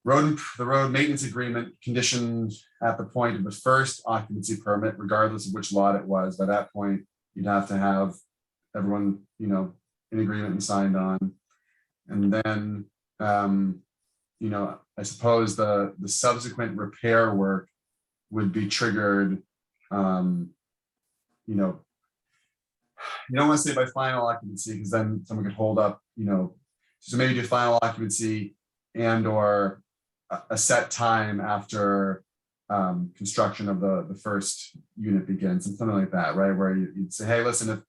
road maintenance agreement conditioned at the point of the first occupancy permit, regardless of which lot it was. By that point, you'd have to have everyone, in agreement and signed on. And then, I suppose the subsequent repair work would be triggered, you don't want to say by final occupancy because then someone could hold up, so maybe do final occupancy and or a set time after construction of the first unit begins, and something like that, right? Where you'd say, hey, listen, if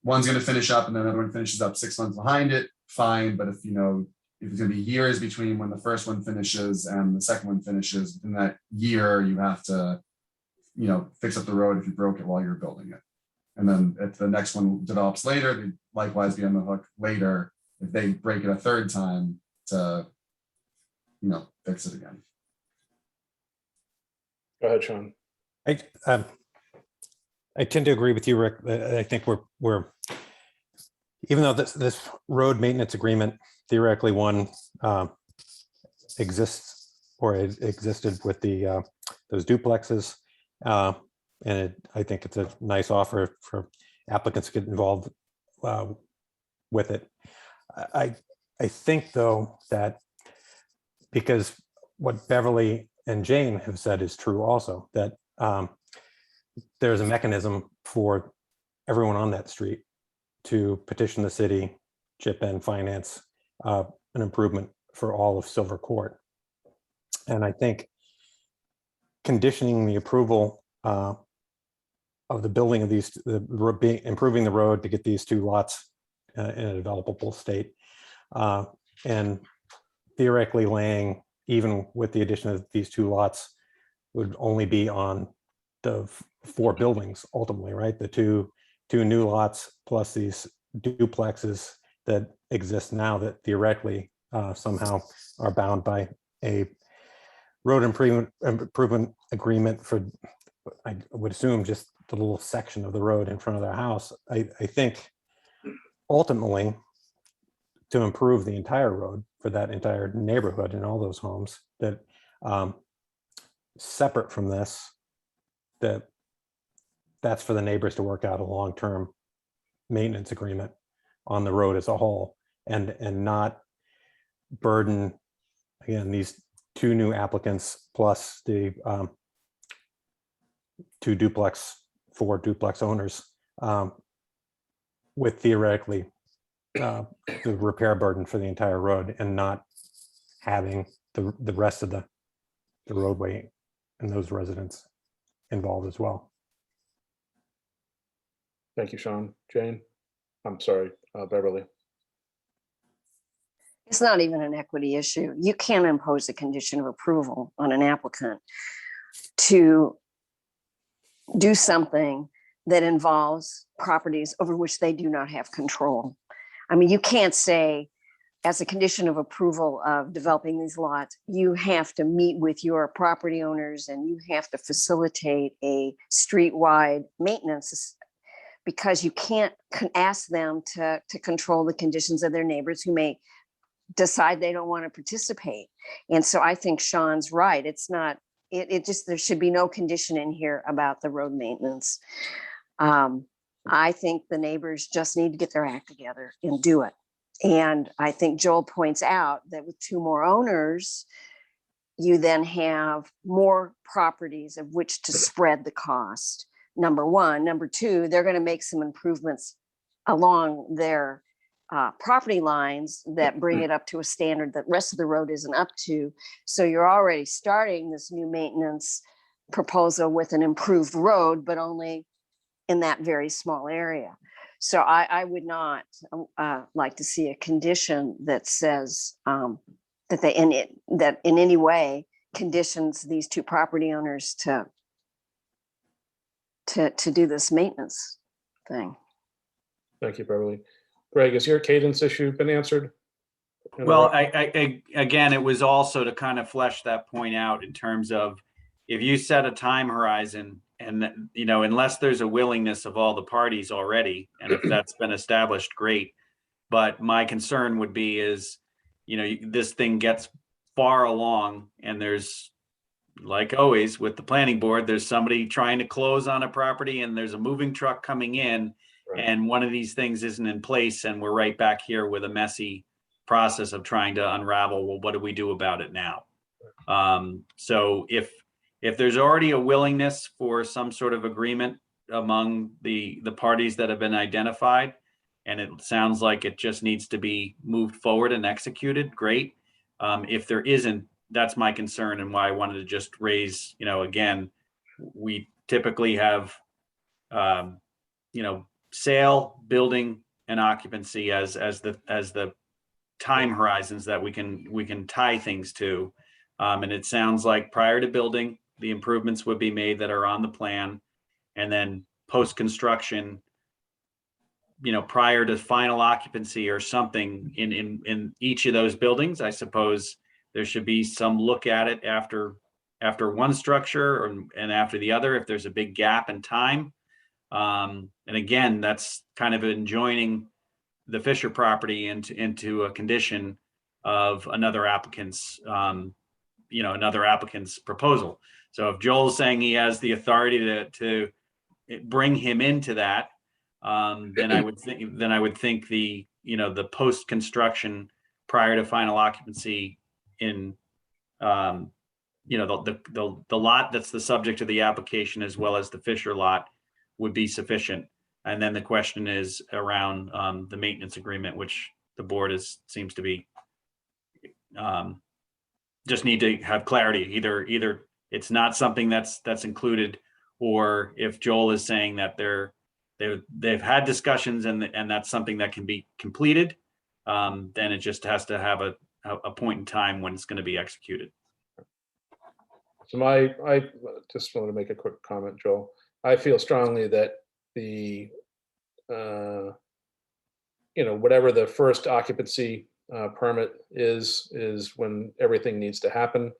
one's going to finish up and then another one finishes up 6 months behind it, fine. But if it's going to be years between when the first one finishes and the second one finishes, within that year, you have to, fix up the road if you broke it while you're building it. And then if the next one develops later, they'd likewise be on the hook later if they break it a third time to, fix it again. Go ahead, Sean. I tend to agree with you, Rick. I think we're even though this road maintenance agreement, theoretically one exists or it existed with those duplexes. And I think it's a nice offer for applicants to get involved with it. I think though that because what Beverly and Jane have said is true also, that there's a mechanism for everyone on that street to petition the city, chip in, finance an improvement for all of Silver Court. And I think conditioning the approval of the building of these, improving the road to get these two lots in a developable state, and theoretically laying, even with the addition of these two lots, would only be on the 4 buildings ultimately, right? The two new lots plus these duplexes that exist now that theoretically somehow are bound by a road improvement agreement for, I would assume, just the little section of the road in front of their house. I think ultimately, to improve the entire road for that entire neighborhood and all those homes, that separate from this, that's for the neighbors to work out a long-term maintenance agreement on the road as a whole, and not burden, again, these 2 new applicants plus the 4 duplex owners with theoretically the repair burden for the entire road, and not having the rest of the roadway and those residents involved as well. Thank you, Sean. Jane? I'm sorry, Beverly. It's not even an equity issue. You can't impose a condition of approval on an applicant to do something that involves properties over which they do not have control. I mean, you can't say, as a condition of approval of developing these lots, you have to meet with your property owners and you have to facilitate a street-wide maintenance, because you can't ask them to control the conditions of their neighbors who may decide they don't want to participate. And so I think Sean's right. It's not, it just, there should be no condition in here about the road maintenance. I think the neighbors just need to get their act together and do it. And I think Joel points out that with 2 more owners, you then have more properties of which to spread the cost. Number one. Number 2, they're going to make some improvements along their property lines that bring it up to a standard that rest of the road isn't up to. So you're already starting this new maintenance proposal with an improved road, but only in that very small area. So I would not like to see a condition that says that that in any way conditions these 2 property owners to do this maintenance thing. Thank you, Beverly. Greg, has your cadence issue been answered? Well, I again, it was also to kind of flesh that point out in terms of, if you set a time horizon, and you know, unless there's a willingness of all the parties already, and if that's been established, great. But my concern would be is, you know, this thing gets far along and there's, like always with the planning board, there's somebody trying to close on a property and there's a moving truck coming in, Right. and one of these things isn't in place, and we're right back here with a messy process of trying to unravel, well, what do we do about it now? So if there's already a willingness for some sort of agreement among the parties that have been identified, and it sounds like it just needs to be moved forward and executed, great. If there isn't, that's my concern, and why I wanted to just raise, you know, again, we typically have, you know, sale, building, and occupancy as the time horizons that we can tie things to. And it sounds like prior to building, the improvements would be made that are on the plan, and then post-construction, you know, prior to final occupancy or something in each of those buildings, I suppose there should be some look at it after one structure and after the other, if there's a big gap in time. And again, that's kind of enjoining the Fisher property into a condition of another applicant's, you know, another applicant's proposal. So if Joel's saying he has the authority to bring him into that, then I would think the, you know, the post-construction prior to final occupancy in, you know, the lot that's the subject of the application, as well as the Fisher lot, would be sufficient. And then the question is around the maintenance agreement, which the board seems to be just need to have clarity. Either it's not something that's included, or if Joel is saying that they've had discussions and that's something that can be completed, then it just has to have a point in time when it's going to be executed. So I just want to make a quick comment, Joel. I feel strongly that the, whatever the first occupancy permit is when everything needs to happen.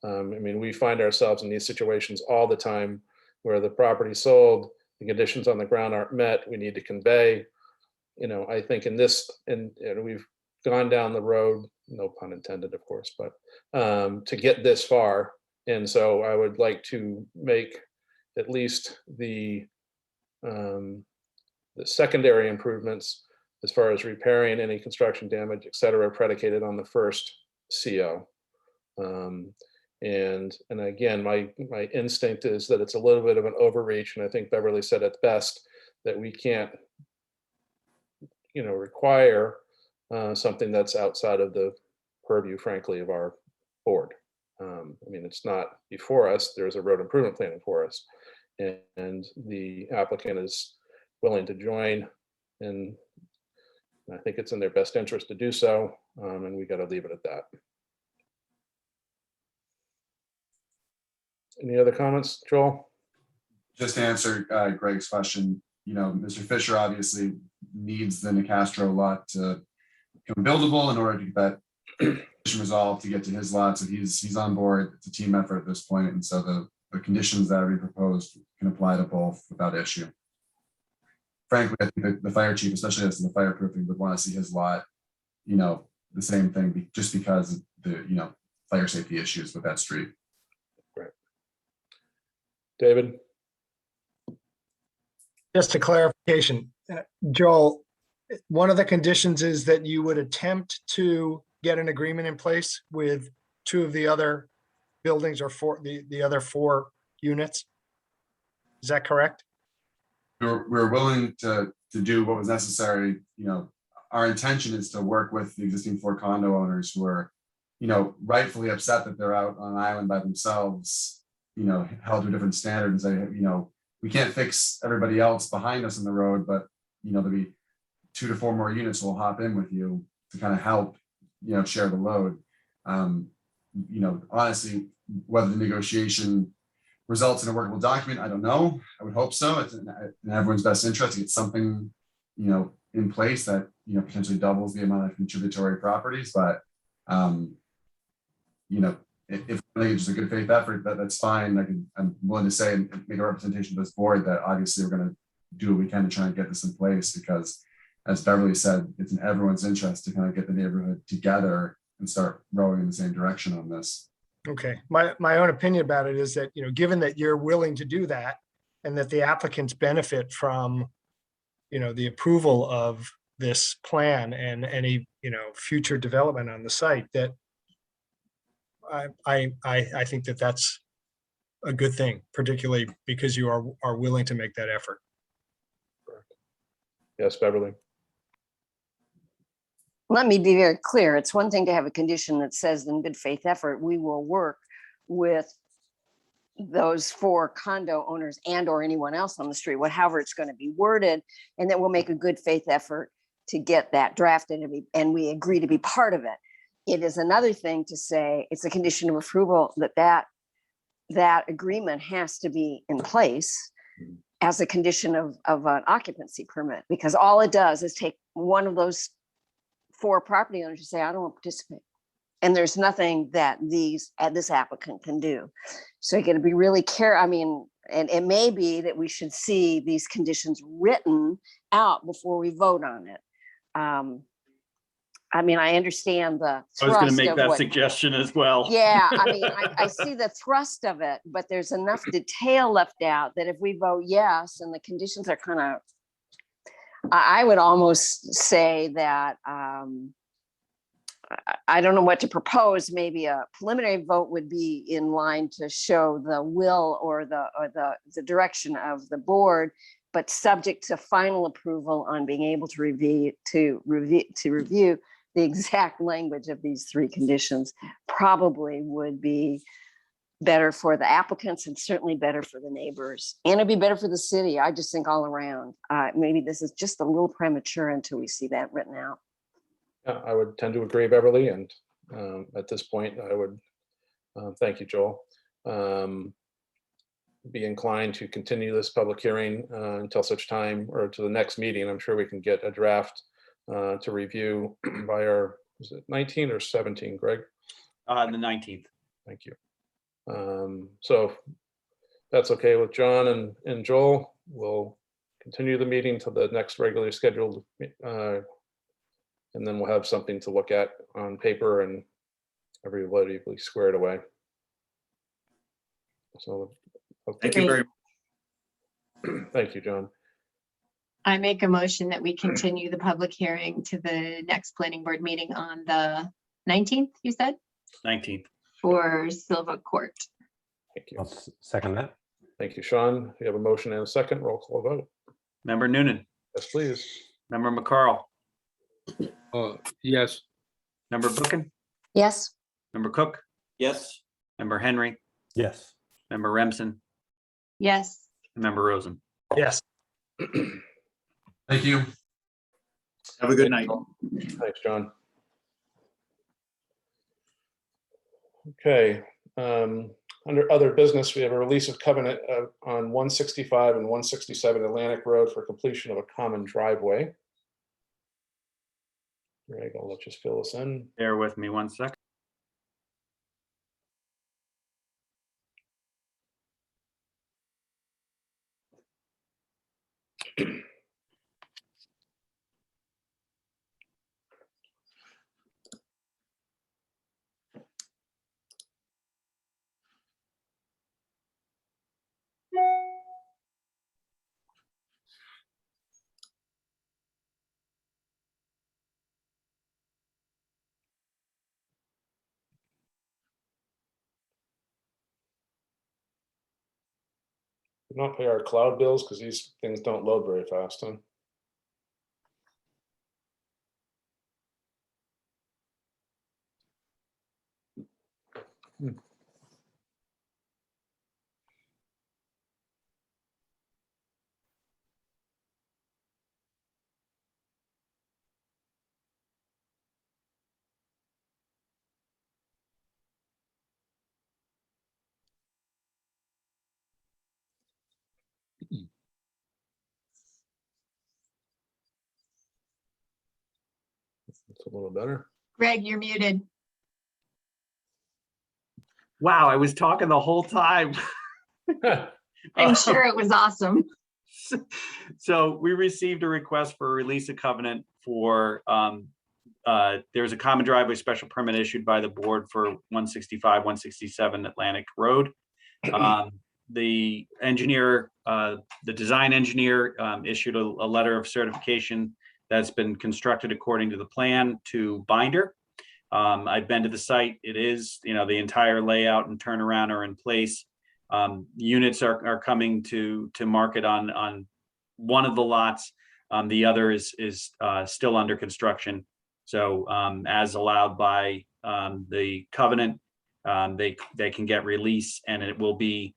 I mean, we find ourselves in these situations all the time where the property sold, the conditions on the ground aren't met, we need to convey. I think in this, and we've gone down the road, no pun intended, of course, but to get this far. And so I would like to make at least the secondary improvements as far as repairing any construction damage, et cetera, predicated on the first CO. And again, my instinct is that it's a little bit of an overreach, and I think Beverly said it best, that we can't, require something that's outside of the purview, frankly, of our board. I mean, it's not before us, there's a road improvement plan before us, and the applicant is willing to join, and I think it's in their best interest to do so, and we got to leave it at that. Any other comments, Joel? Just to answer Greg's question, Mr. Fisher obviously needs the Nicastro lot to become buildable in order to get that condition resolved to get to his lot. So he's on board. It's a team effort at this point, and so the conditions that are being proposed can apply to both without issue. Frankly, I think the fire chief, especially as the fireproofing, would want to see his lot, the same thing, just because of the fire safety issues with that street. Right. David? Just a clarification, Joel, one of the conditions is that you would attempt to get an agreement in place with two of the other buildings or the other 4 units. Is that correct? We're willing to do what was necessary. Our intention is to work with the existing 4 condo owners who are, rightfully upset that they're out on an island by themselves, held to a different standard, and say, we can't fix everybody else behind us on the road, but there'll be 2 to 4 more units will hop in with you to kind of help, share the load. Honestly, whether the negotiation results in a workable document, I don't know. I would hope so. It's in everyone's best interest to get something, in place that, potentially doubles the amount of contributory properties. But, if I think it's just a good faith effort, that's fine. I'm willing to say and make a representation to this board that obviously we're going to do what we can to try and get this in place, because as Beverly said, it's in everyone's interest to kind of get the neighborhood together and start rowing in the same direction on this. Okay, my own opinion about it is that, given that you're willing to do that and that the applicants benefit from, the approval of this plan and any, future development on the site, that I think that that's a good thing, particularly because you are willing to make that effort. Yes, Beverly? Let me be very clear. It's one thing to have a condition that says in good faith effort, we will work with those 4 condo owners and or anyone else on the street, however it's going to be worded, and that we'll make a good faith effort to get that drafted and we agree to be part of it. It is another thing to say it's a condition of approval that agreement has to be in place as a condition of an occupancy permit, because all it does is take one of those 4 property owners to say, I don't want to participate. And there's nothing that this applicant can do. So you're going to be really careful. I mean, and it may be that we should see these conditions written out before we vote on it. I mean, I understand the I was going to thrust make of that what- suggestion as well. Yeah, I mean, I see the thrust of it, but there's enough detail left out that if we vote yes, and the conditions are kind of, I would almost say that, I don't know what to propose. Maybe a preliminary vote would be in line to show the will or the direction of the board, but subject to final approval on being able to review the exact language of these 3 conditions, probably would be better for the applicants and certainly better for the neighbors. And it'd be better for the city. I just think all around. Maybe this is just a little premature until we see that written out. I would tend to agree, Beverly, and at this point, I would thank you, Joel. be inclined to continue this public hearing until such time, or to the next meeting. I'm sure we can get a draft to review by our, is it 19 or 17, Greg? The 19th. Thank you. So if that's okay with John and Joel, we'll continue the meeting to the next regularly scheduled, and then we'll have something to look at on paper and everybody will be squared away. So, Thank you very much. Thank you, John. I make a motion that we continue the public hearing to the next planning board meeting on the 19th, you said, 19th. for Silva Court. Thank you. I'll second that. Thank you, Sean. We have a motion and a second. Roll call vote. Member Noonan, Yes, please. member McCarl, Yes. member Bookin, Yes. member Cook, Yes. member Henry, Yes. member Remsen, Yes. and member Rosen. Yes. Thank you. Have a good night. Thanks, John. Okay, under other business, we have a release of covenant on 165 and 167 Atlantic Road for completion of a common driveway. Greg, I'll let you fill us in. Bear with me one second. We not pay our cloud bills because these things don't load very fast, huh? It's a little better. Greg, you're muted. Wow, I was talking the whole time. I'm sure it was awesome. So we received a request for a release of covenant for, there's a common driveway special permit issued by the board for 165, 167 Atlantic Road. The engineer, the design engineer issued a letter of certification that's been constructed according to the plan to binder. I've been to the site. It is, the entire layout and turnaround are in place. Units are coming to market on one of the lots. The other is still under construction. So as allowed by the covenant, they can get release, and it will be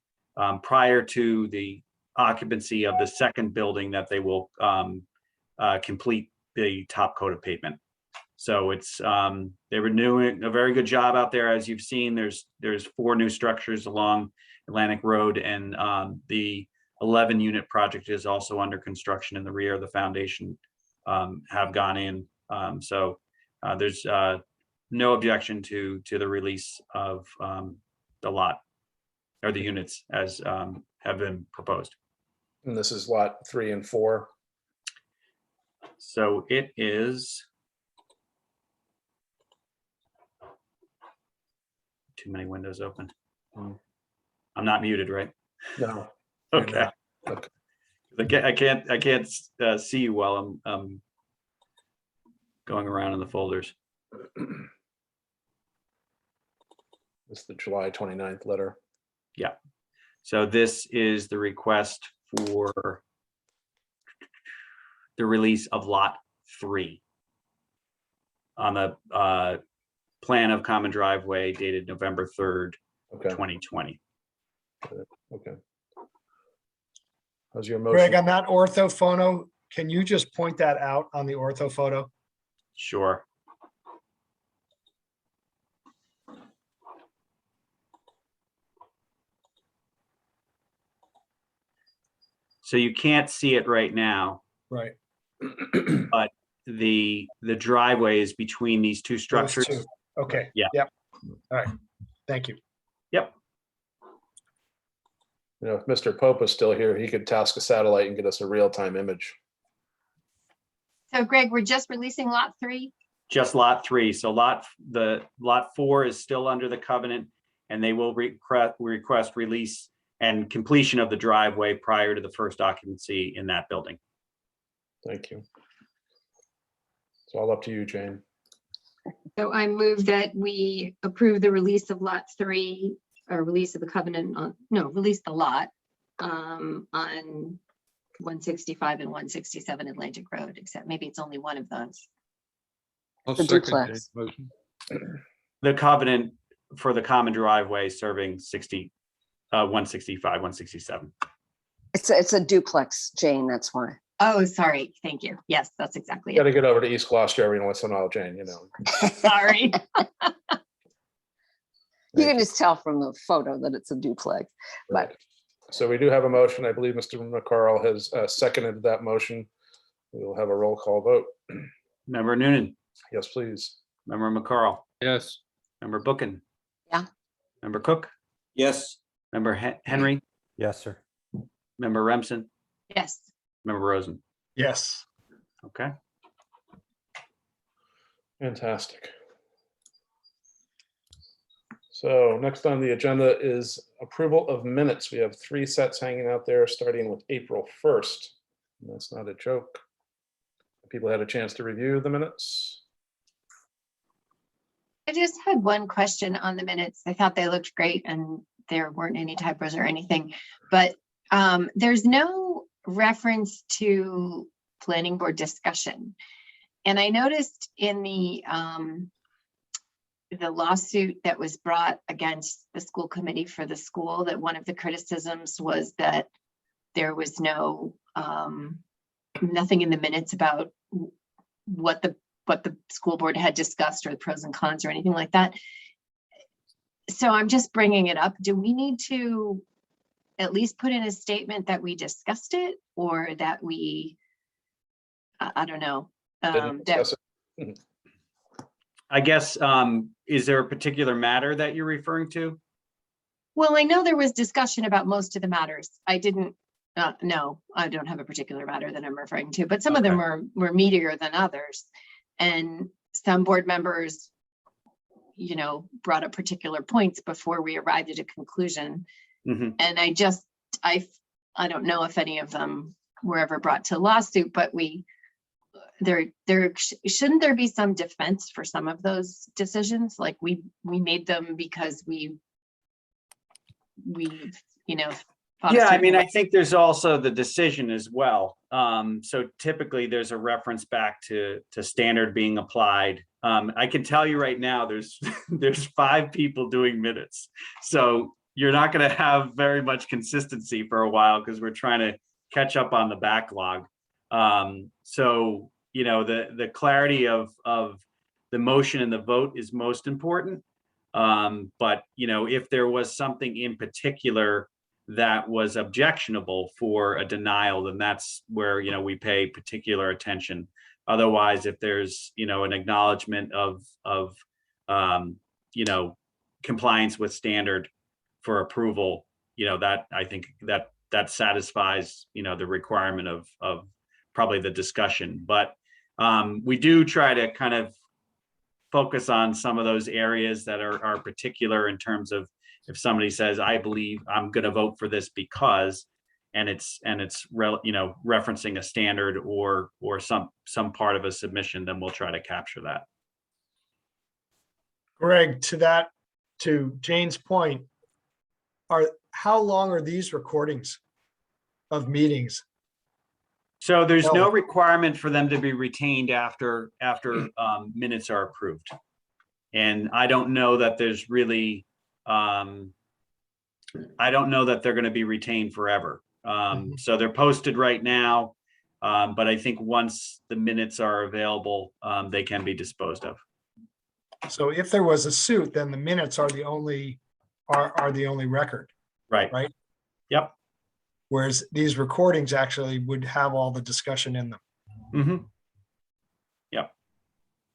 prior to the occupancy of the second building that they will complete the top coat of pavement. So it's they were doing a very good job out there. As you've seen, there's 4 new structures along Atlantic Road, and the 11 unit project is also under construction in the rear. The foundation have gone in. So there's no objection to the release of the lot or the units as have been proposed. And this is lot 3 and 4. So it is too many windows open. I'm not muted, right? No. Okay. Okay. I can't see you while I'm going around in the folders. It's the July 29th letter. Yeah. So this is the request for the release of lot 3 on the plan of common driveway dated November 3rd, Okay. 2020. Okay. How's your motion? Greg, on that ortho photo, can you just point that out on the ortho photo? Sure. So you can't see it right now, Right. but the driveway is between these two Those structures. two. Okay. Yeah. Yep. All right. Thank you. Yep. You know, if Mr. Pope is still here, he could task a satellite and get us a real-time image. So Greg, we're just releasing lot 3. Just lot 3. So lot 4 is still under the covenant, and they will request release and completion of the driveway prior to the first occupancy in that building. Thank you. It's all up to you, Jane. So I move that we approve the release of lot 3, or release of the covenant on, no, release the lot on 165 and 167 Atlantic Road, except maybe it's only one of those. I'll The second duplex. Jane's motion. The covenant for the common driveway serving 165, 167. It's a duplex, Jane, that's why. Oh, sorry. Thank you. Yes, that's exactly You got it. to get over to East Gloucester every once in a while, Jane, you know. Sorry. You can just tell from the photo that it's a duplex. But Right. So we do have a motion. I believe Mr. McCarl has seconded that motion. We will have a roll call vote. Member Noonan, Yes, please. Member McCarl, Yes. Member Bookin. Yeah. Member Cook, Yes. Member Henry, Yes, sir. Member Remsen, Yes. Member Rosen. Yes. Okay. Fantastic. So next on the agenda is approval of minutes. We have 3 sets hanging out there, starting with April 1st. And that's not a joke. People had a chance to review the minutes. I just had one question on the minutes. I thought they looked great and there weren't any typos or anything, but there's no reference to planning board discussion. And I noticed in the lawsuit that was brought against the school committee for the school, that one of the criticisms was that there was nothing in the minutes about what the school board had discussed or the pros and cons or anything like that. So I'm just bringing it up. Do we need to at least put in a statement that we discussed it, or that we, I don't know. Didn't discuss it. I guess, is there a particular matter that you're referring to? Well, I know there was discussion about most of the matters. I didn't, no, I don't have a particular matter that I'm referring to, but some of them were meatier than others. And some board members, you know, brought up particular points before we arrived at a conclusion. Mhm. And I don't know if any of them were ever brought to lawsuit, but shouldn't there be some defense for some of those decisions? Like we made them because we you know. thought a Yeah, I certain mean, way. I think there's also the decision as well. So typically there's a reference back to standard being applied. I can tell you right now, there's 5 people doing minutes. So you're not going to have very much consistency for a while because we're trying to catch up on the backlog. So, you know, the clarity of the motion and the vote is most important. But, you know, if there was something in particular that was objectionable for a denial, then that's where, you know, we pay particular attention. Otherwise, if there's, you know, an acknowledgement of you know, compliance with standard for approval, you know, that I think that satisfies, you know, the requirement of probably the discussion. But we do try to kind of focus on some of those areas that are particular in terms of, if somebody says, I believe I'm going to vote for this because, and it's you know, referencing a standard or some part of a submission, then we'll try to capture that. Greg, to Jane's point, how long are these recordings of meetings? So there's No. no requirement for them to be retained after minutes are approved. And I don't know that there's really, I don't know that they're going to be retained forever. So they're posted right now, but I think once the minutes are available, they can be disposed of. So if there was a suit, then the minutes are the only record. Right. Right. Yep. whereas these recordings actually would have all the discussion in them. Mhm.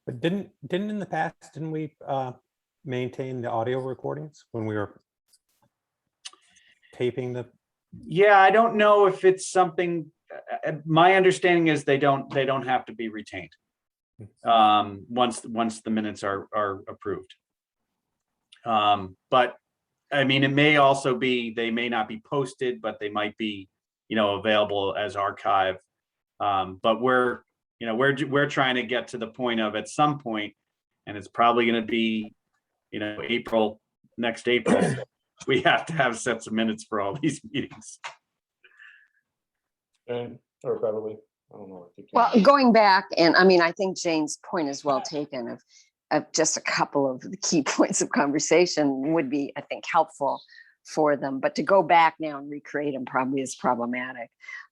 But didn't in the past, didn't we maintain the audio recordings when we were taping the? Yeah, I don't know if it's something, my understanding is they don't have to be retained. Once the minutes are approved. But I mean, it may also be, they may not be posted, but they might be, available as archive. But we're trying to get to the point of, at some point, and it's probably going to be, next April, we have to have sets of minutes for all these meetings. And, or Beverly, I don't know. if you can- Well, going back, and I mean, I think Jane's point is well taken of just a couple of the key points of conversation would be, I think, helpful for them. But to go back now and recreate them probably is problematic.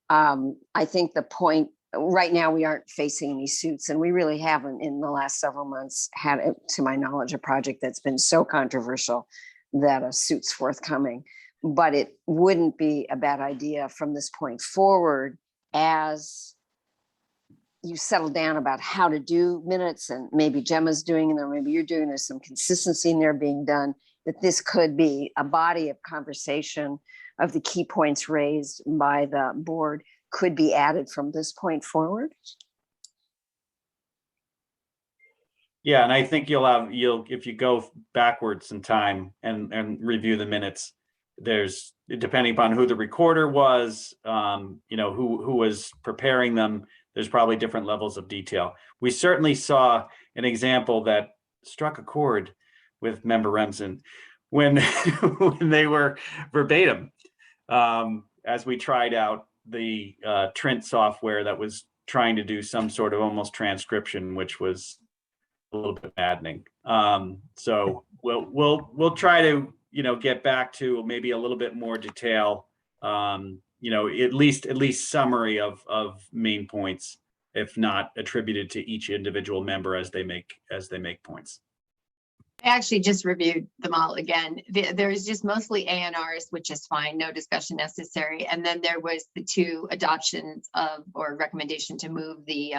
I think the point, right now, we aren't facing any suits, and we really haven't in the last several months had, to my knowledge, a project that's been so controversial that a suit's forthcoming. But it wouldn't be a bad idea from this point forward, as you settle down about how to do minutes, and maybe Gemma's doing them, or maybe you're doing, there's some consistency in there being done, that this could be a body of conversation of the key points raised by the board could be added from this point forward. Yeah, and I think if you go backwards in time and review the minutes, there's, depending upon who the recorder was, who was preparing them, there's probably different levels of detail. We certainly saw an example that struck a chord with Member Remsen when when they were verbatim, as we tried out the Trint software that was trying to do some sort of almost transcription, which was a little bit maddening. So we'll try to get back to maybe a little bit more detail. At least summary of main points, if not attributed to each individual member as they make points. I actually just reviewed them all again. There's just mostly ANRs, which is fine, no discussion necessary. And then there was the 2 adoptions of, or recommendation to move the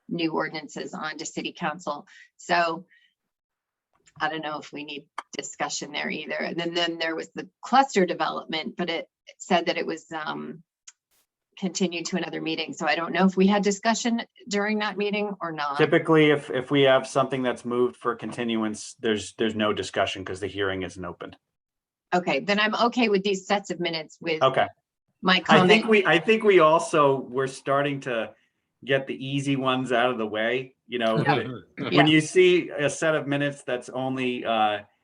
new ordinances on to city council. So I don't know if we need discussion there either. And then there was the cluster development, but it said that it was continued to another meeting. So I don't know if we had discussion during that meeting or not. Typically, if we have something that's moved for continuance, there's no discussion because the hearing isn't opened. Okay, then I'm okay with these sets of minutes with Okay. my comment. I think we also were starting to get the easy ones out of the way. When you see a set of minutes that's only 500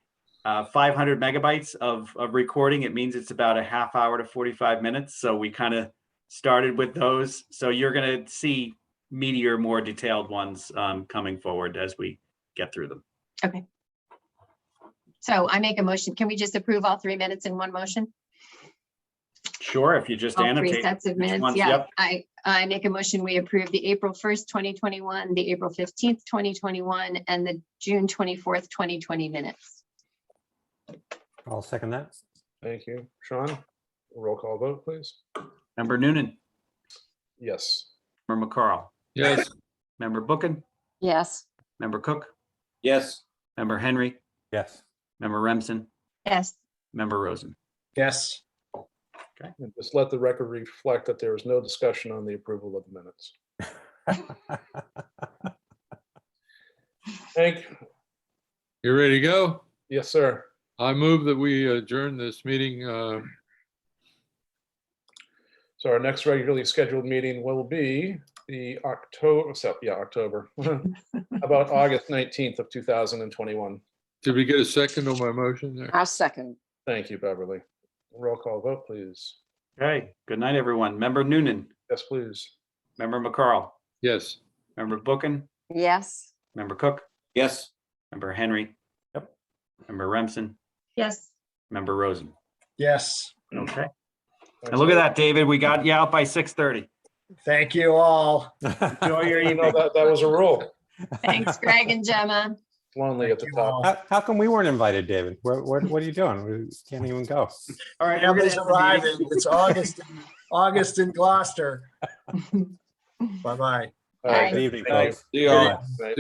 megabytes of recording, it means it's about a half hour to 45 minutes. So we kind of started with those. So you're going to see meatier, more detailed ones coming forward as we get through them. Okay. So I make a motion. Can we just approve all 3 minutes in one motion? Sure, if you just All annotate. 3 sets of which minutes. ones- Yeah, yep. I make a motion. We approve the April 1st, 2021, the April 15th, 2021, and the June 24th, 2020 minutes. I'll second that. Thank you. Sean, roll call vote, please. Member Noonan, Yes. Member McCarl, Yes. Member Bookin, Yes. Member Cook, Yes. Member Henry, Yes. Member Remsen, Yes. Member Rosen. Yes. And just let the record reflect that there was no discussion on the approval of the minutes. Hank, You ready to go? yes, sir. I move that we adjourn this meeting. So our next regularly scheduled meeting will be the October, about August 19th of 2021. Did we get a second on my motion there? I'll second. Thank you, Beverly. Roll call vote, please. Okay, good night, everyone. Member Noonan, Yes, please. Member McCarl, Yes. Member Bookin, Yes. Member Cook, Yes. Member Henry. Yep. Member Remsen, Yes. Member Rosen. Yes. Okay. And look at that, David. We got you out by 6:30. Thank you all. Enjoy your You know evening. that was a rule. Thanks, Greg and Gemma. lonely at the Thank you all. top. How come we weren't invited, David? What are you doing? We can't even go. All right. we're gonna Family's end the meeting. arriving. It's August in Gloucester. Bye-bye. All right, Good evening, thank you. folks. Good night.